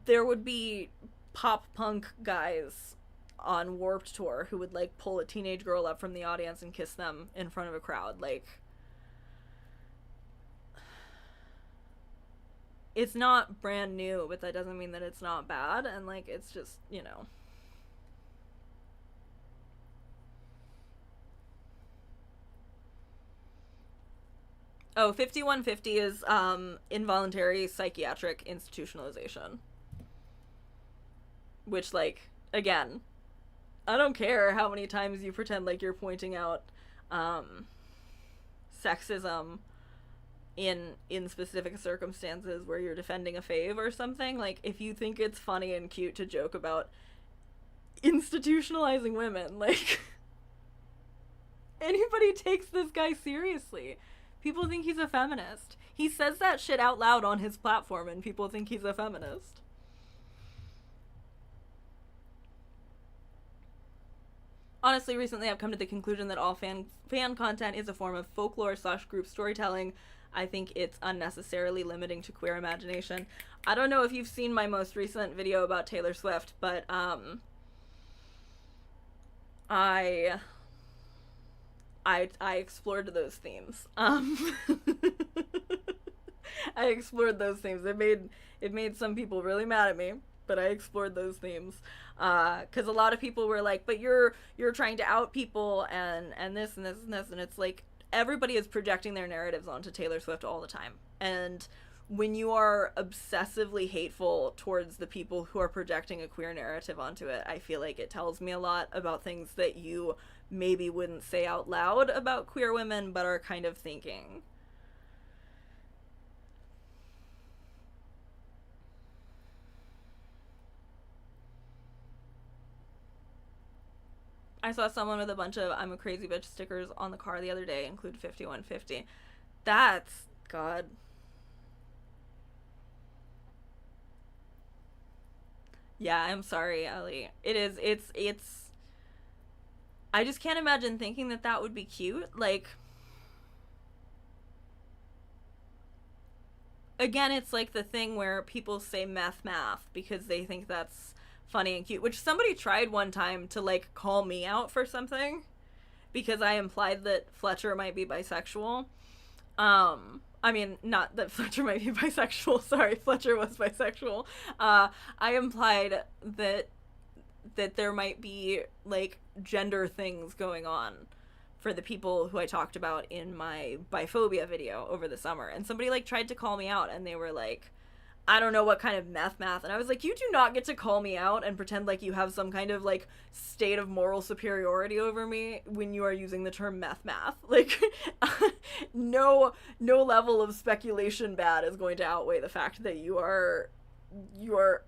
[SPEAKER 1] there would be pop punk guys on Warped Tour who would like pull a teenage girl up from the audience and kiss them in front of a crowd. Like, it's not brand new, but that doesn't mean that it's not bad, and like, it's just, you know. Oh, 5150 is involuntary psychiatric institutionalization. Which, like, again, I don't care how many times you pretend like you're pointing out sexism in specific circumstances where you're defending a fave or something. Like, if you think it's funny and cute to joke about institutionalizing women, like, anybody takes this guy seriously. People think he's a feminist. He says that shit out loud on his platform and people think he's a feminist. Honestly, recently I've come to the conclusion that all fan content is a form of folklore/group storytelling. I think it's unnecessarily limiting to queer imagination. I don't know if you've seen my most recent video about Taylor Swift, but I explored those themes. I explored those themes. It made some people really mad at me, but I explored those themes. Because a lot of people were like, but you're trying to out people and this and this and this, and it's like, everybody is projecting their narratives onto Taylor Swift all the time. And when you are obsessively hateful towards the people who are projecting a queer narrative onto it, I feel like it tells me a lot about things that you maybe wouldn't say out loud about queer women, but are kind of thinking. I saw someone with a bunch of "I'm a crazy bitch" stickers on the car the other day, include 5150. That's, God. Yeah, I'm sorry, Ellie. It's I just can't imagine thinking that that would be cute. Like, again, it's like the thing where people say math because they think that's funny and cute, which somebody tried one time to like call me out for something because I implied that Fletcher might be bisexual. I mean, not that Fletcher might be bisexual, sorry, Fletcher was bisexual. I implied that that there might be like gender things going on for the people who I talked about in my biphobia video over the summer. And somebody like tried to call me out, and they were like, I don't know what kind of math. And I was like, you do not get to call me out and pretend like you have some kind of like state of moral superiority over me when you are using the term math. Like, no level of speculation bad is going to outweigh the fact that you are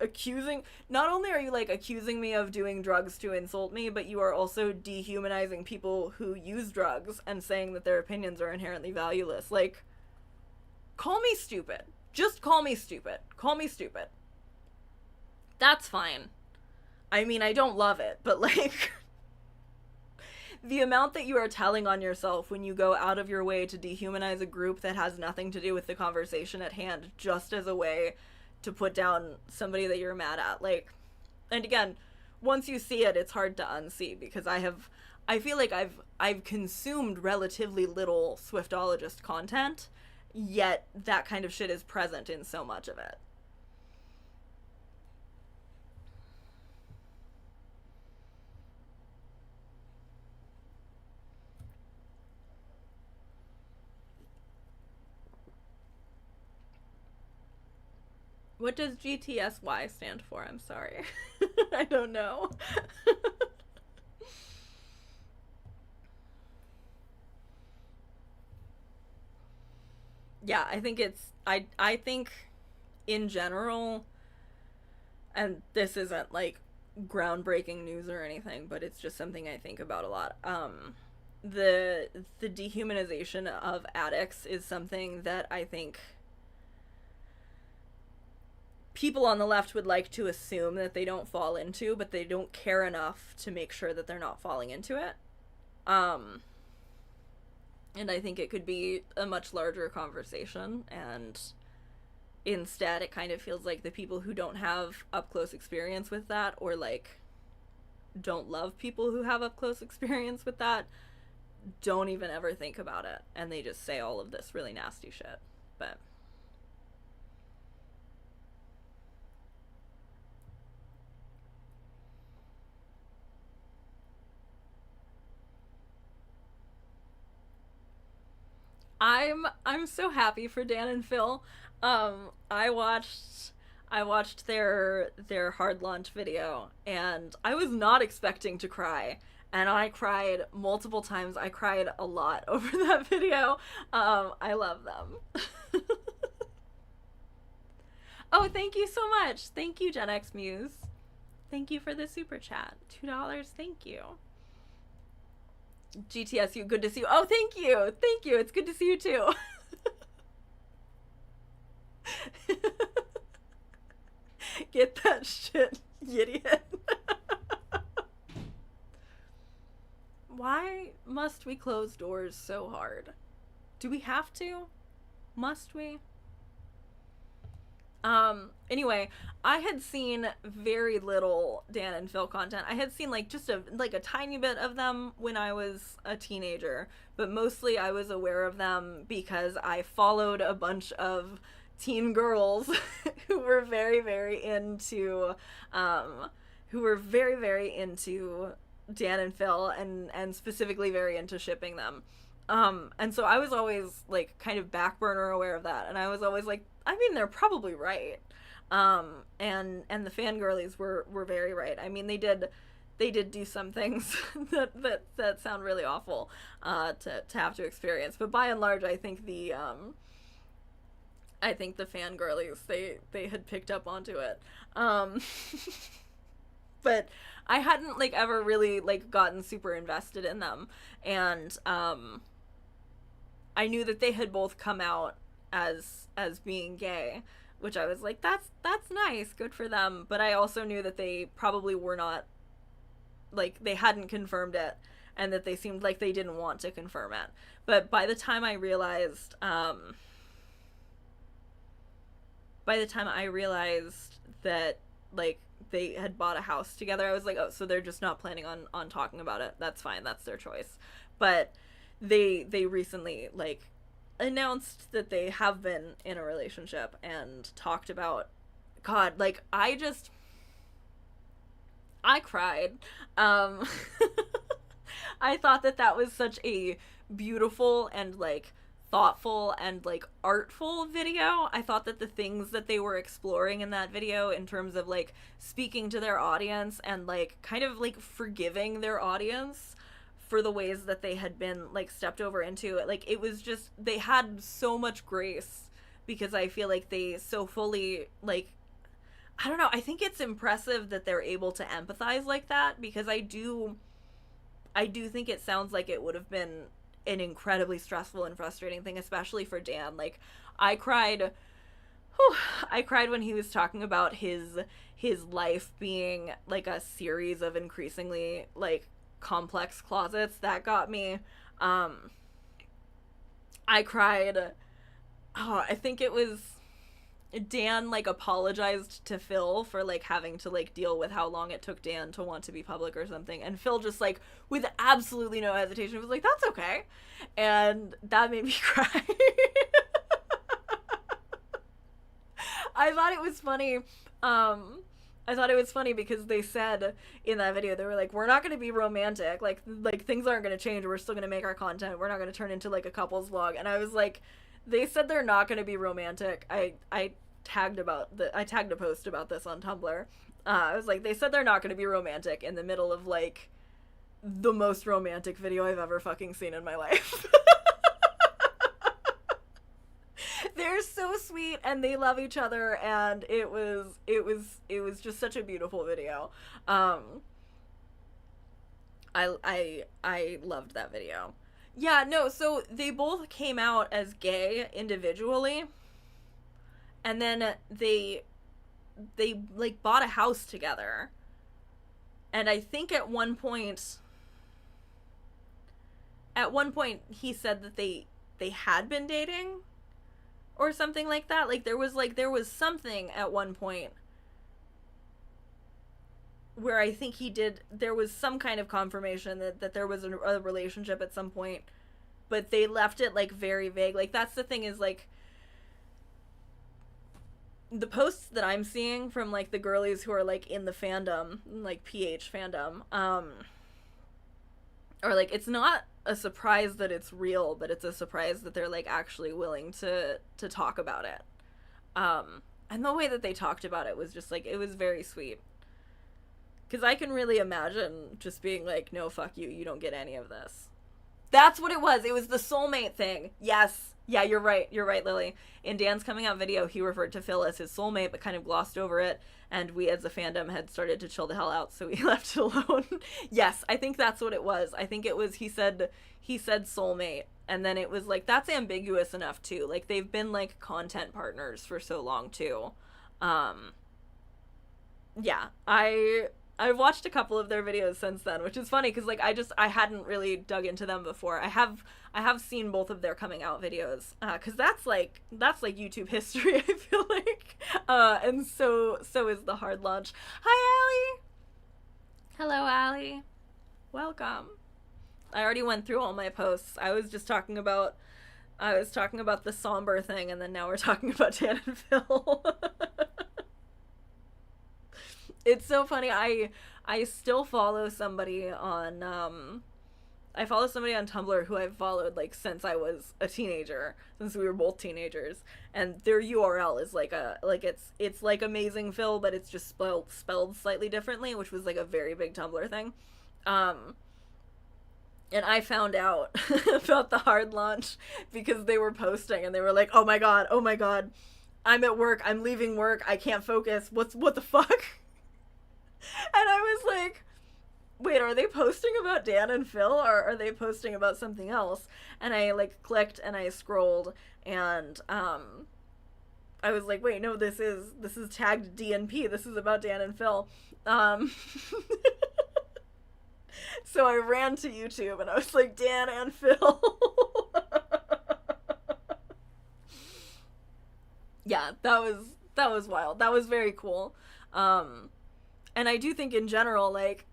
[SPEAKER 1] accusing, not only are you like accusing me of doing drugs to insult me, but you are also dehumanizing people who use drugs and saying that their opinions are inherently valueless. Like, call me stupid. Just call me stupid. Call me stupid. That's fine. I mean, I don't love it, but like, the amount that you are telling on yourself when you go out of your way to dehumanize a group that has nothing to do with the conversation at hand, just as a way to put down somebody that you're mad at. Like, and again, once you see it, it's hard to unsee, because I feel like I've consumed relatively little swiftologist content, yet that kind of shit is present in so much of it. What does GTSY stand for? I'm sorry. I don't know. Yeah, I think I think in general, and this isn't like groundbreaking news or anything, but it's just something I think about a lot. The dehumanization of addicts is something that I think people on the left would like to assume that they don't fall into, but they don't care enough to make sure that they're not falling into it. And I think it could be a much larger conversation, and instead it kind of feels like the people who don't have up-close experience with that, or like don't love people who have up-close experience with that, don't even ever think about it, and they just say all of this really nasty shit. But I'm so happy for Dan and Phil. I watched their hard launch video, and I was not expecting to cry, and I cried multiple times. I cried a lot over that video. I love them. Oh, thank you so much. Thank you, Gen X Muse. Thank you for the super chat. $2. Thank you. GTSU, good to see you. Oh, thank you. Thank you. It's good to see you too. Get that shit, idiot. Why must we close doors so hard? Do we have to? Must we? Anyway, I had seen very little Dan and Phil content. I had seen like just a tiny bit of them when I was a teenager, but mostly I was aware of them because I followed a bunch of teen girls who were very, very into Dan and Phil, and specifically very into shipping them. And so I was always like kind of back burner aware of that, and I was always like, I mean, they're probably right. And the fangirlies were very right. I mean, they did do some things that sound really awful to have to experience, but by and large, I think the fangirlies, they had picked up onto it. But I hadn't like ever really like gotten super invested in them, and I knew that they had both come out as being gay, which I was like, that's nice, good for them. But I also knew that they probably were not, like, they hadn't confirmed it, and that they seemed like they didn't want to confirm it. But by the time I realized that like they had bought a house together, I was like, oh, so they're just not planning on talking about it. That's fine, that's their choice. But they recently like announced that they have been in a relationship and talked about, God, like, I I cried. Um, I thought that that was such a beautiful and like thoughtful and like artful video. I thought that the things that they were exploring in that video in terms of like speaking to their audience and like kind of like forgiving their audience for the ways that they had been like stepped over into, like it was just, they had so much grace because I feel like they so fully like, I don't know, I think it's impressive that they're able to empathize like that, because I do think it sounds like it would have been an incredibly stressful and frustrating thing, especially for Dan. Like, I cried when he was talking about his life being like a series of increasingly like complex closets. That got me. I cried. Oh, I think it was Dan like apologized to Phil for like having to like deal with how long it took Dan to want to be public or something, and Phil just like with absolutely no hesitation was like, that's okay, and that made me cry. I thought it was funny. I thought it was funny because they said in that video, they were like, we're not going to be romantic, like things aren't going to change, we're still going to make our content, we're not going to turn into like a couples vlog. And I was like, they said they're not going to be romantic. I tagged a post about this on Tumblr. I was like, they said they're not going to be romantic in the middle of like the most romantic video I've ever fucking seen in my life. They're so sweet and they love each other, and it was just such a beautiful video. I loved that video. Yeah, no, so they both came out as gay individually, and then they like bought a house together. And I think at one point he said that they had been dating or something like that. Like there was something at one point where I think there was some kind of confirmation that there was a relationship at some point, but they left it like very vague. Like that's the thing, is like the posts that I'm seeing from like the girlies who are like in the fandom, like PH fandom, or like, it's not a surprise that it's real, but it's a surprise that they're like actually willing to talk about it. And the way that they talked about it was just like, it was very sweet. Because I can really imagine just being like, no, fuck you, you don't get any of this. That's what it was. It was the soulmate thing. Yes. Yeah, you're right. You're right, Lily. In Dan's coming out video, he referred to Phil as his soulmate, but kind of glossed over it. And we as a fandom had started to chill the hell out, so we left it alone. Yes, I think that's what it was. I think it was, he said soulmate. And then it was like, that's ambiguous enough too. Like, they've been like content partners for so long too. Yeah, I've watched a couple of their videos since then, which is funny because like I hadn't really dug into them before. I have seen both of their coming out videos because that's like YouTube history, I feel like, and so is the hard launch. Hi, Allie. Hello, Allie. Welcome. I already went through all my posts. I was talking about the sombr thing, and then now we're talking about Dan and Phil. It's so funny. I still follow somebody on Tumblr who I've followed like since I was a teenager, since we were both teenagers, and their URL is like it's like Amazing Phil, but it's just spelled slightly differently, which was like a very big Tumblr thing. And I found out about the hard launch because they were posting and they were like, oh my god, I'm at work, I'm leaving work, I can't focus, what the fuck? And I was like, wait, are they posting about Dan and Phil, or are they posting about something else? And I like clicked and I scrolled, and I was like, wait, no, this is tagged DNP, this is about Dan and Phil. So I ran to YouTube and I was like, Dan and Phil. Yeah, that was wild. That was very cool. And I do think in general, like,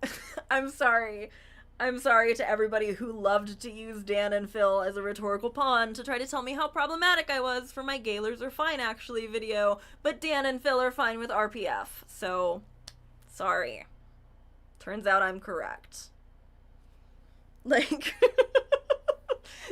[SPEAKER 1] I'm sorry to everybody who loved to use Dan and Phil as a rhetorical pawn to try to tell me how problematic I was for my Gaylors are fine actually video, but Dan and Phil are fine with RPF, so sorry. Turns out I'm correct. Like,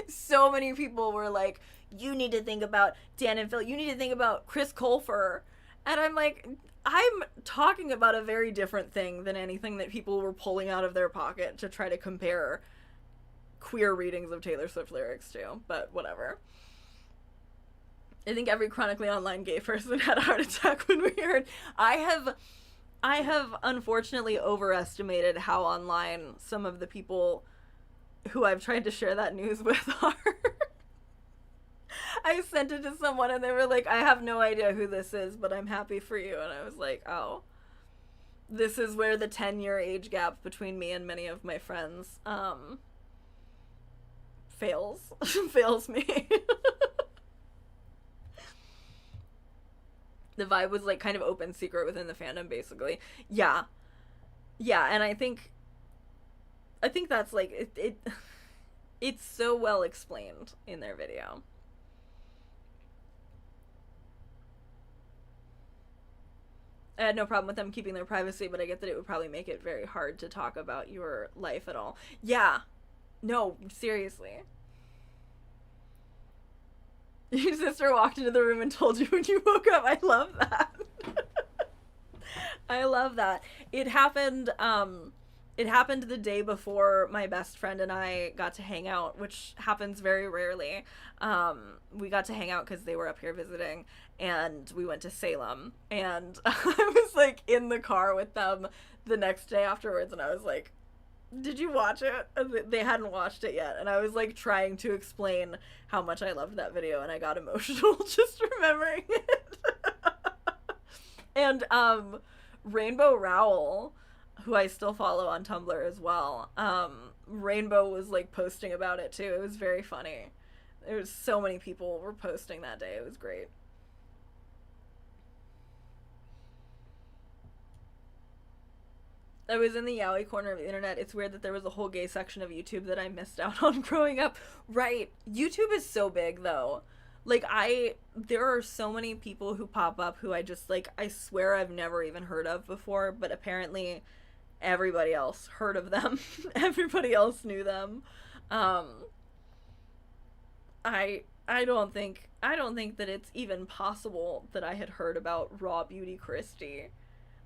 [SPEAKER 1] so many people were like, you need to think about Dan and Phil. You need to think about Chris Colfer. And I'm like, I'm talking about a very different thing than anything that people were pulling out of their pocket to try to compare queer readings of Taylor Swift lyrics to. But whatever. I think every chronically online gay person had a heart attack when we heard. I have unfortunately overestimated how online some of the people who I've tried to share that news with are. I sent it to someone and they were like, I have no idea who this is, but I'm happy for you. And I was like, oh, this is where the 10-year age gap between me and many of my friends fails me. The vibe was like kind of open secret within the fandom, basically. Yeah, and I think that's like it's so well explained in their video. I had no problem with them keeping their privacy, but I get that it would probably make it very hard to talk about your life at all. Yeah, no, seriously. Your sister walked into the room and told you when you woke up. I love that. I love that. It happened the day before my best friend and I got to hang out, which happens very rarely. We got to hang out because they were up here visiting, and we went to Salem. And I was, like, in the car with them the next day afterwards, and I was like, did you watch it? They hadn't watched it yet, and I was like trying to explain how much I loved that video, and I got emotional just remembering it. And Rainbow Rowell, who I still follow on Tumblr as well, Rainbow was like posting about it too. It was very funny. There was so many people were posting that day. It was great. I was in the yaoi corner of the internet. It's weird that there was a whole gay section of YouTube that I missed out on growing up. Right. YouTube is so big, though. Like, there are so many people who pop up who I just, like, I swear I've never even heard of before, but apparently everybody else heard of them. Everybody else knew them. I don't think that it's even possible that I had heard about Raw Beauty Christie.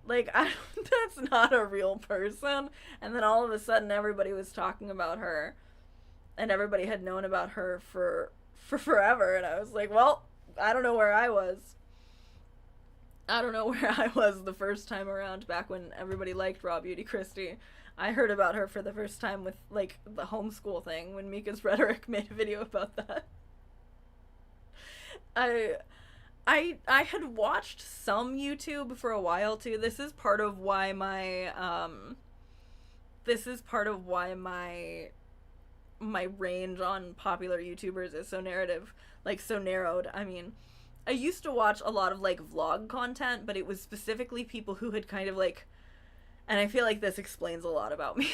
[SPEAKER 1] Like, that's not a real person. And then all of a sudden everybody was talking about her. And everybody had known about her for forever. And I was like, well, I don't know where I was. I don't know where I was the first time around, back when everybody liked Raw Beauty Christie. I heard about her for the first time with, like, the homeschool thing, when Mika's Rhetoric made a video about that. I had watched some YouTube for a while too. This is part of why my range on popular YouTubers is so narrowed. I mean, I used to watch a lot of like vlog content, but it was specifically people who had kind of like, and I feel like this explains a lot about me.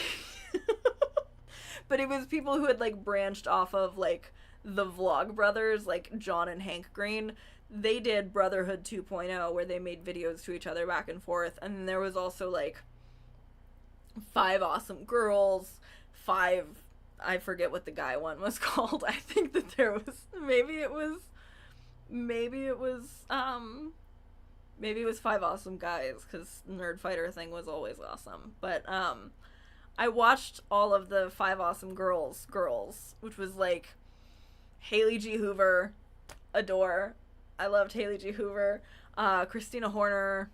[SPEAKER 1] But it was people who had like branched off of like the Vlog Brothers, like John and Hank Green. They did Brotherhood 2.0, where they made videos to each other back and forth. And then there was also, like, 5 Awesome Girls, 5, I forget what the guy one was called. I think that there was, maybe it was 5 Awesome Guys, because Nerd Fighter thing was always awesome. But, I watched all of the 5 Awesome Girls, which was, like, Haley G. Hoover, adore. I loved Haley G. Hoover, Christina Horner.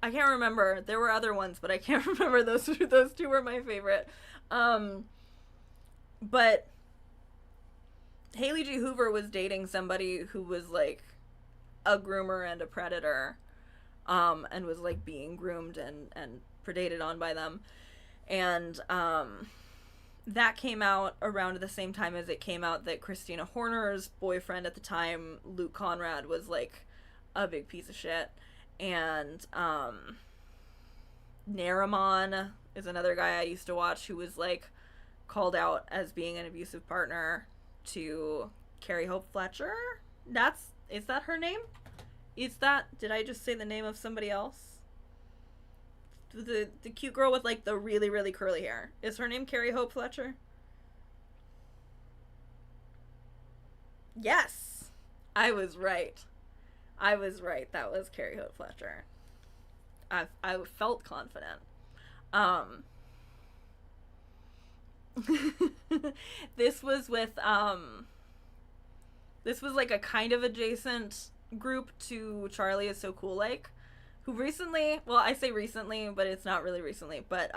[SPEAKER 1] I can't remember. There were other ones, but I can't remember. Those two were my favorite. But Haley G. Hoover was dating somebody who was like a groomer and a predator, and was like being groomed and predated on by them. And that came out around the same time as it came out that Christina Horner's boyfriend at the time, Luke Conrad, was like a big piece of shit. And Narimon is another guy I used to watch who was like called out as being an abusive partner to Carrie Hope Fletcher. Is that her name? Did I just say the name of somebody else? the cute girl with like the really, really curly hair. Is her name Carrie Hope Fletcher? Yes, I was right. I was right. That was Carrie Hope Fletcher. I felt confident. Um, this was with this was like a kind of adjacent group to Charlie is So Cool Like, who recently, well, I say recently, but it's not really recently, but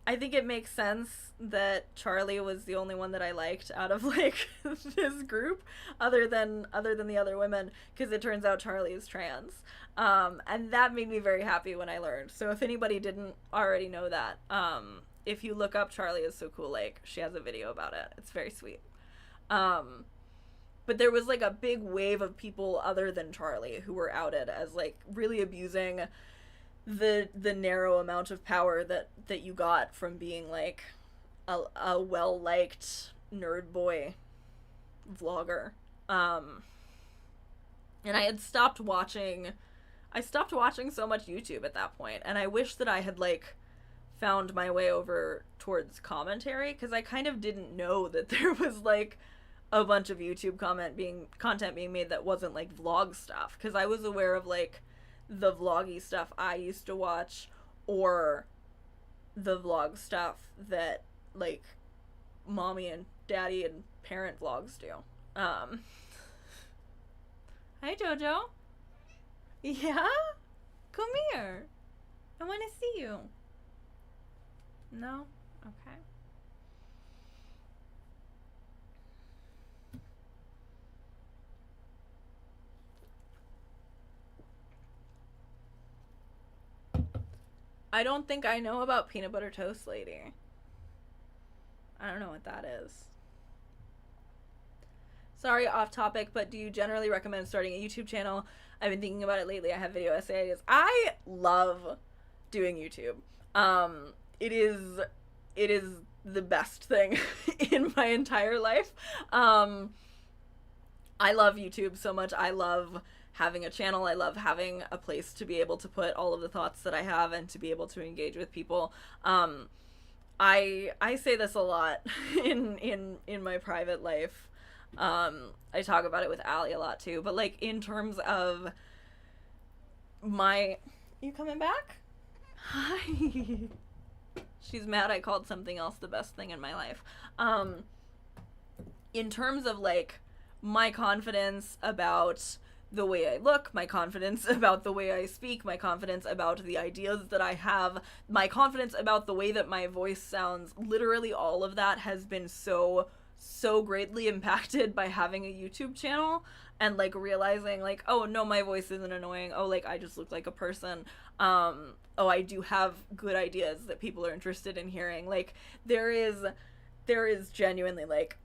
[SPEAKER 1] I think it makes sense that Charlie was the only one that I liked out of like this group, other than the other women, because it turns out Charlie is trans, and that made me very happy when I learned. So if anybody didn't already know that, if you look up Charlie is So Cool Like, she has a video about it. It's very sweet. But there was like a big wave of people other than Charlie who were outed as like really abusing the narrow amount of power that you got from being like a well-liked nerd boy vlogger. And I stopped watching so much YouTube at that point, and I wish that I had like found my way over towards commentary, because I kind of didn't know that there was like a bunch of YouTube content being made that wasn't like vlog stuff, because I was aware of like the vloggy stuff I used to watch, or the vlog stuff that like mommy and daddy and parent vlogs do. Hi Jojo. Yeah? Come here. I want to see you. No? Okay. I don't think I know about Peanut Butter Toast Lady. I don't know what that is. Sorry, off topic, but do you generally recommend starting a YouTube channel? I've been thinking about it lately. I have video essay ideas. I love doing YouTube. It is the best thing in my entire life. I love YouTube so much. I love having a channel. I love having a place to be able to put all of the thoughts that I have and to be able to engage with people. I say this a lot in my private life. I talk about it with Allie a lot too, but like in terms of my... You coming back? Hi. She's mad I called something else the best thing in my life. In terms of like my confidence about the way I look, my confidence about the way I speak, my confidence about the ideas that I have, my confidence about the way that my voice sounds, literally all of that has been so greatly impacted by having a YouTube channel, and like realizing like, oh no, my voice isn't annoying, oh like I just look like a person, oh I do have good ideas that people are interested in hearing. Like there is genuinely like,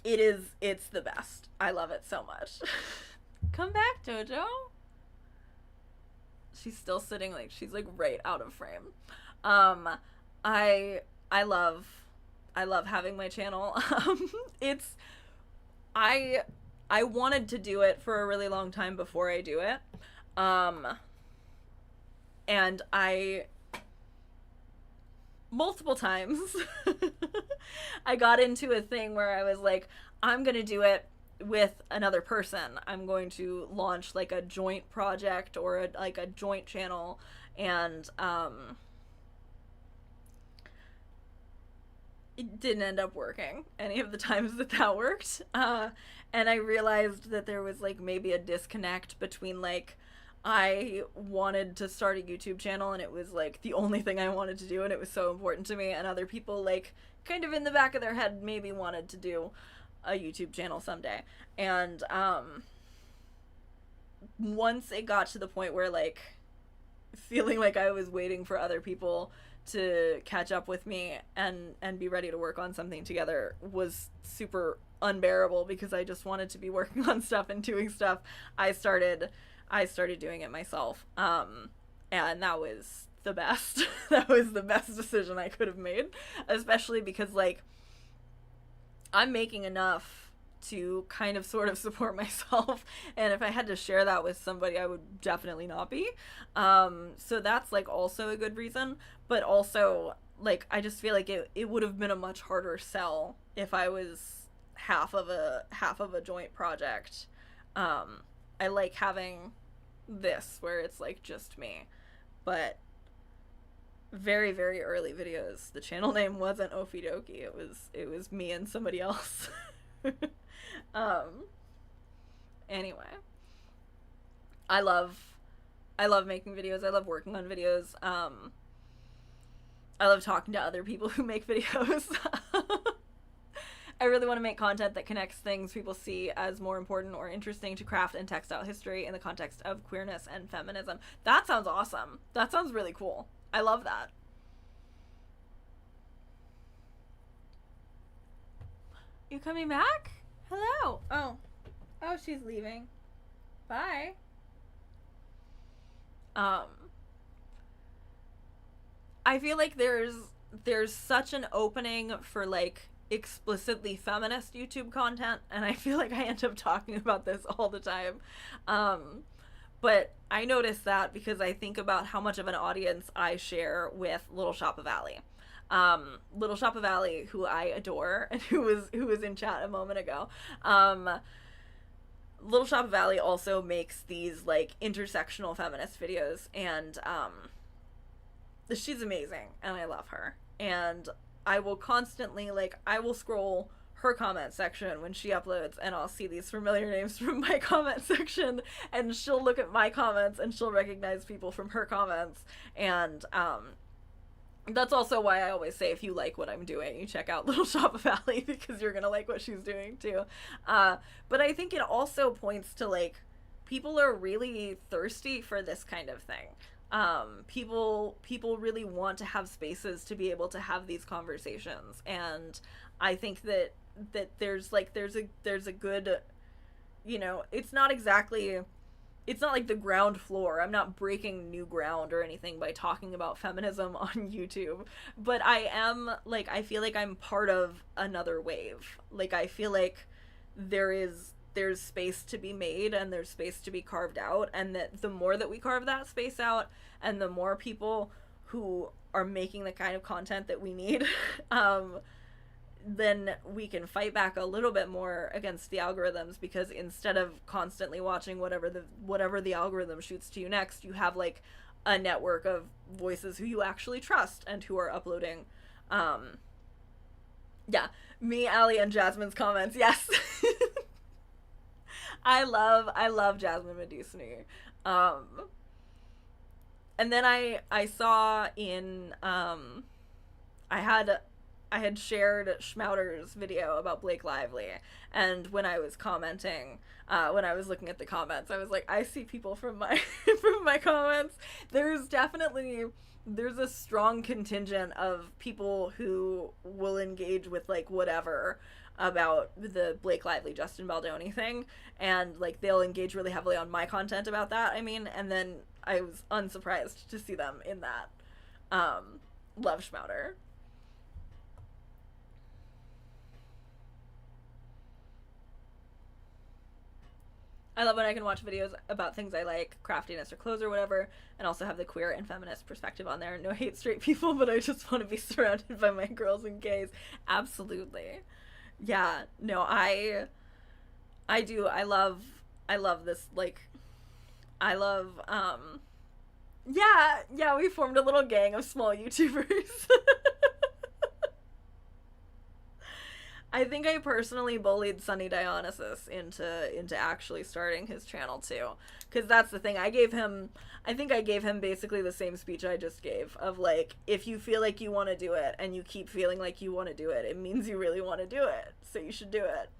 [SPEAKER 1] it's the best. I love it so much. Come back, Jojo. She's still sitting like she's like right out of frame. I love having my channel. I wanted to do it for a really long time before I do it. And I multiple times I got into a thing where I was like, I'm gonna do it with another person. I'm going to launch like a joint project or a joint channel, and it didn't end up working any of the times that worked, and I realized that there was like maybe a disconnect between like I wanted to start a YouTube channel and it was like the only thing I wanted to do and it was so important to me, and other people like kind of in the back of their head maybe wanted to do a YouTube channel someday. And once it got to the point where like feeling like I was waiting for other people to catch up with me and be ready to work on something together was super unbearable, because I just wanted to be working on stuff and doing stuff. I started doing it myself, and that was the best. That was the best decision I could have made, especially because like I'm making enough to kind of sort of support myself, and if I had to share that with somebody, I would definitely not be. So that's like also a good reason, but also like I just feel like it would have been a much harder sell if I was half of a joint project. I like having this where it's like just me, but very, very early videos, the channel name wasn't Okie Dokie. It was me and somebody else. Anyway, I love making videos. I love working on videos. I love talking to other people who make videos. I really want to make content that connects things people see as more important or interesting to craft and textile history in the context of queerness and feminism. That sounds awesome. That sounds really cool. I love that. You coming back? Hello. Oh, she's leaving. Bye. I feel like there's such an opening for like explicitly feminist YouTube content, and I feel like I end up talking about this all the time. But I notice that because I think about how much of an audience I share with Little Shop of Ali. Little Shop of Ali, who I adore and who was in chat a moment ago. Little Shop of Ali also makes these like intersectional feminist videos, and she's amazing and I love her. And I will constantly I will scroll her comment section when she uploads, and I'll see these familiar names from my comment section, and she'll look at my comments and she'll recognize people from her comments. And that's also why I always say, if you like what I'm doing, you check out Little Shop of Ali, because you're gonna like what she's doing too. But I think it also points to like people are really thirsty for this kind of thing. People really want to have spaces to be able to have these conversations, and I think that there's a good, you know, it's not like the ground floor. I'm not breaking new ground or anything by talking about feminism on YouTube, but I am I feel like I'm part of another wave. Like I feel like there's space to be made and there's space to be carved out, and that the more that we carve that space out and the more people who are making the kind of content that we need, then we can fight back a little bit more against the algorithms, because instead of constantly watching whatever the algorithm shoots to you next, you have like a network of voices who you actually trust and who are uploading. Yeah, me, Ali, and Jasmine's comments. Yes. I love Jasmine Medusny. And then I saw in I had shared Schmouter's video about Blake Lively, and when I was commenting, when I was looking at the comments, I was like, I see people from my from my comments. There's a strong contingent of people who will engage with like whatever about the Blake Lively Justin Baldoni thing, and like they'll engage really heavily on my content about that, I mean, and then I was unsurprised to see them in that. Love Schmouter. I love when I can watch videos about things I like, craftiness or clothes or whatever, and also have the queer and feminist perspective on there. No hate straight people, but I just want to be surrounded by my girls and gays. Absolutely. Yeah, no, I do. I love this, like, I love, yeah, we formed a little gang of small YouTubers. I think I personally bullied Sunny Dionysus into actually starting his channel too, because that's the thing. I think I gave him basically the same speech I just gave, of like, if you feel like you want to do it and you keep feeling like you want to do it, it means you really want to do it, so you should do it.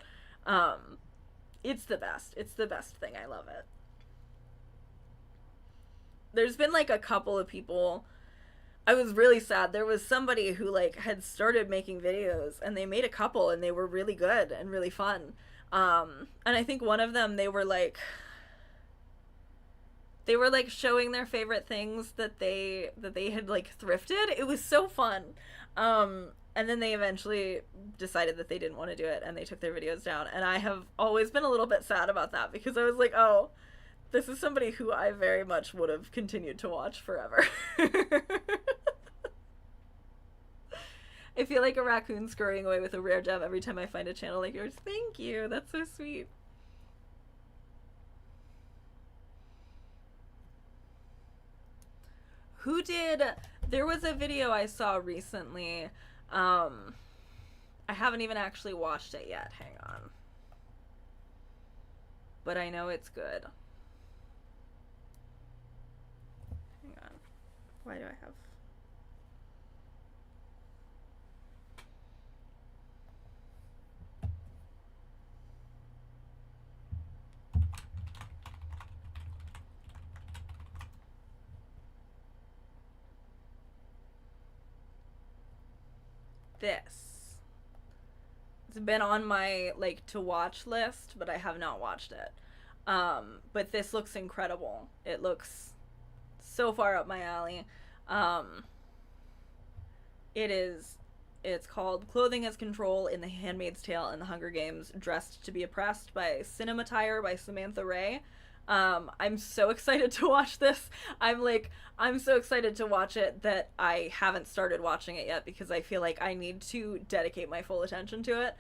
[SPEAKER 1] It's the best thing. I love it. There's been like a couple of people, I was really sad. There was somebody who like had started making videos, and they made a couple and they were really good and really fun. And I think one of them, they were they were like showing their favorite things that they had like thrifted. It was so fun. And then they eventually decided that they didn't want to do it, and they took their videos down. And I have always been a little bit sad about that, because I was like, oh, this is somebody who I very much would have continued to watch forever. I feel like a raccoon scurrying away with a rare gem every time I find a channel like yours. Thank you. That's so sweet. Who did... There was a video I saw recently. I haven't even actually watched it yet. Hang on. But I know it's good. Hang on. Why do I have... This. It's been on my like to watch list, but I have not watched it. But this looks incredible. It looks so far up my alley. It's called Clothing as Control in The Handmaid's Tale and The Hunger Games, Dressed to be Oppressed by Cinematire by Samantha Ray. I'm so excited to watch this. I'm so excited to watch it that I haven't started watching it yet, because I feel like I need to dedicate my full attention to it,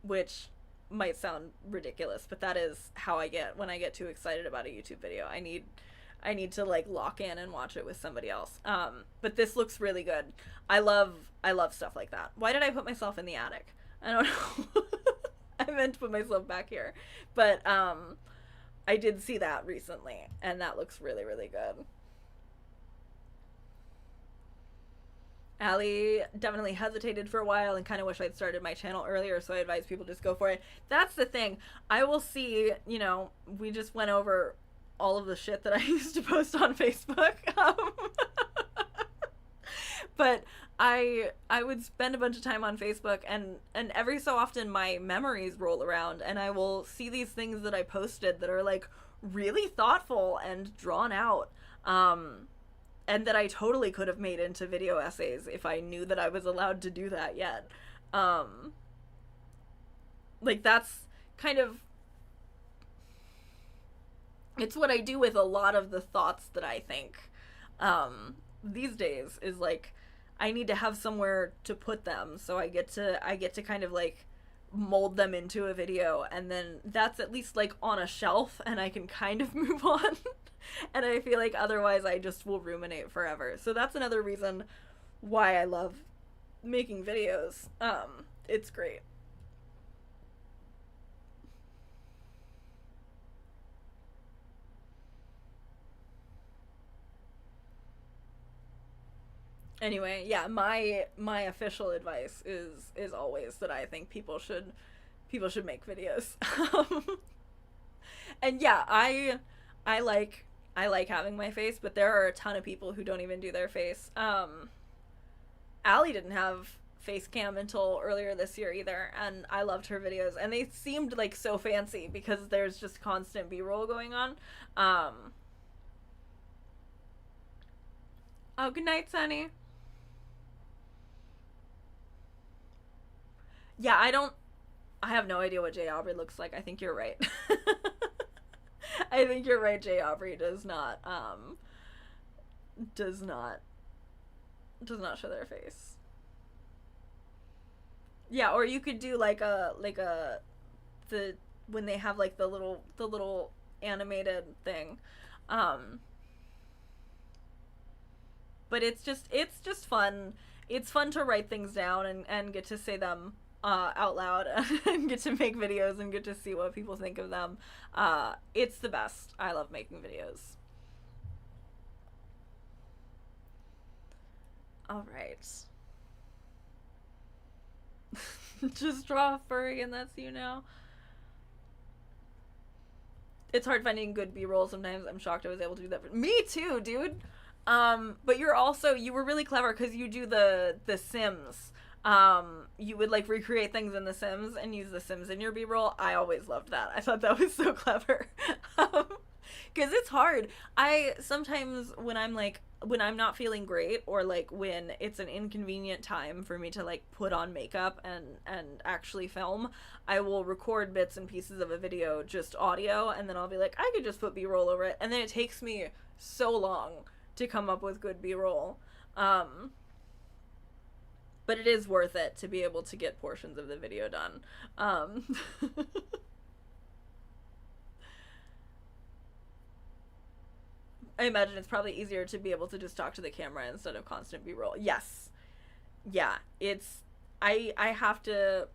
[SPEAKER 1] which might sound ridiculous, but that is how I get when I get too excited about a YouTube video. I need to like lock in and watch it with somebody else. But this looks really good. I love stuff like that. Why did I put myself in the attic? I don't know. I meant to put myself back here, but I did see that recently, and that looks really, really good. Allie definitely hesitated for a while and kind of wish I'd started my channel earlier, so I advise people just go for it. That's the thing. I will see, you know, we just went over all of the shit that I used to post on Facebook. But I would spend a bunch of time on Facebook, and every so often my memories roll around, and I will see these things that I posted that are like really thoughtful and drawn out, and that I totally could have made into video essays if I knew that I was allowed to do that yet. Like that's kind of, it's what I do with a lot of the thoughts that I think these days, is like I need to have somewhere to put them, so I get to kind of like mold them into a video, and then that's at least like on a shelf and I can kind of move on. And I feel like otherwise I just will ruminate forever. So that's another reason why I love making videos. It's great. Anyway, yeah, my official advice is always that I think people should make videos. And yeah, I like having my face, but there are a ton of people who don't even do their face. Allie didn't have face cam until earlier this year either, and I loved her videos, and they seemed like so fancy because there's just constant B-roll going on. Oh, good night, Sunny. Yeah, I have no idea what Jay Aubrey looks like. I think you're right. I think you're right. Jay Aubrey does not show their face. Yeah, or you could do like when they have like the little animated thing. But it's just fun. It's fun to write things down and get to say them out loud and get to make videos and get to see what people think of them. It's the best. I love making videos. All right. Just draw a furry and that's you now. It's hard finding good B-roll sometimes. I'm shocked I was able to do that. Me too, dude. But you were really clever because you do the Sims. You would like recreate things in the Sims and use the Sims in your B-roll. I always loved that. I thought that was so clever. Because it's hard. I sometimes, when I'm not feeling great, or like when it's an inconvenient time for me to like put on makeup and actually film, I will record bits and pieces of a video, just audio, and then I'll be like, I could just put B-roll over it, and then it takes me so long to come up with good B-roll. But it is worth it to be able to get portions of the video done. I imagine it's probably easier to be able to just talk to the camera instead of constant B-roll. Yes. Yeah, it's I have to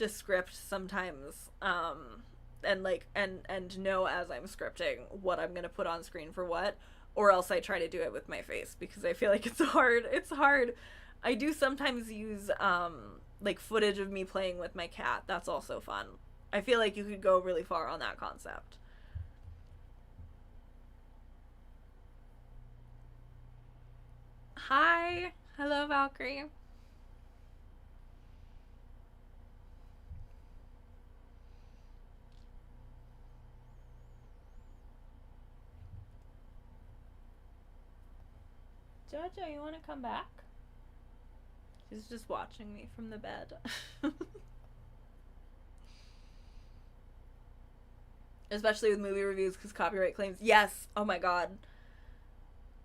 [SPEAKER 1] script sometimes, and like and know as I'm scripting what I'm going to put on screen for what, or else I try to do it with my face because I feel like it's hard. It's hard. I do sometimes use like footage of me playing with my cat. That's also fun. I feel like you could go really far on that concept. Hi. Hello, Valkyrie. Jojo, you want to come back? She's just watching me from the bed. Especially with movie reviews, because copyright claims. Yes. Oh my god.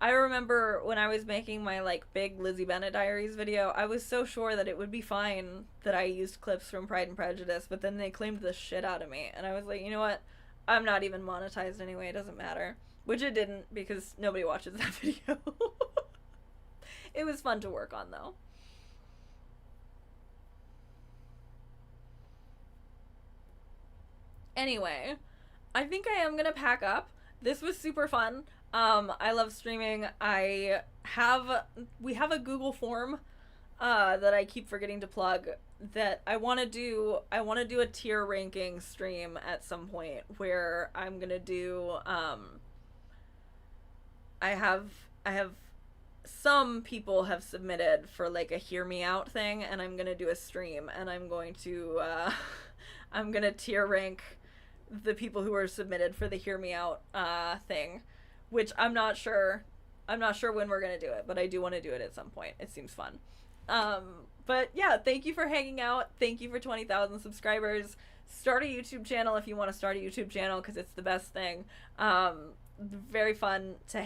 [SPEAKER 1] I remember when I was making my like big Lizzie Bennet Diaries video, I was so sure that it would be fine that I used clips from Pride and Prejudice, but then they claimed the shit out of me, and I was like, you know what? I'm not even monetized anyway, it doesn't matter. Which it didn't, because nobody watches that video. It was fun to work on, though. Anyway, I think I am gonna pack up. This was super fun. I love streaming. We have a Google form that I keep forgetting to plug that I want to do. I want to do a tier ranking stream at some point where I'm gonna do. I have some people have submitted for like a hear me out thing, and I'm gonna do a stream, and I'm going to I'm gonna tier rank the people who are submitted for the hear me out thing, which I'm not sure when we're gonna do it, but I do want to do it at some point. It seems fun. But yeah, thank you for hanging out. Thank you for 20,000 subscribers. Start a YouTube channel if you want to start a YouTube channel, because it's the best thing. Very fun to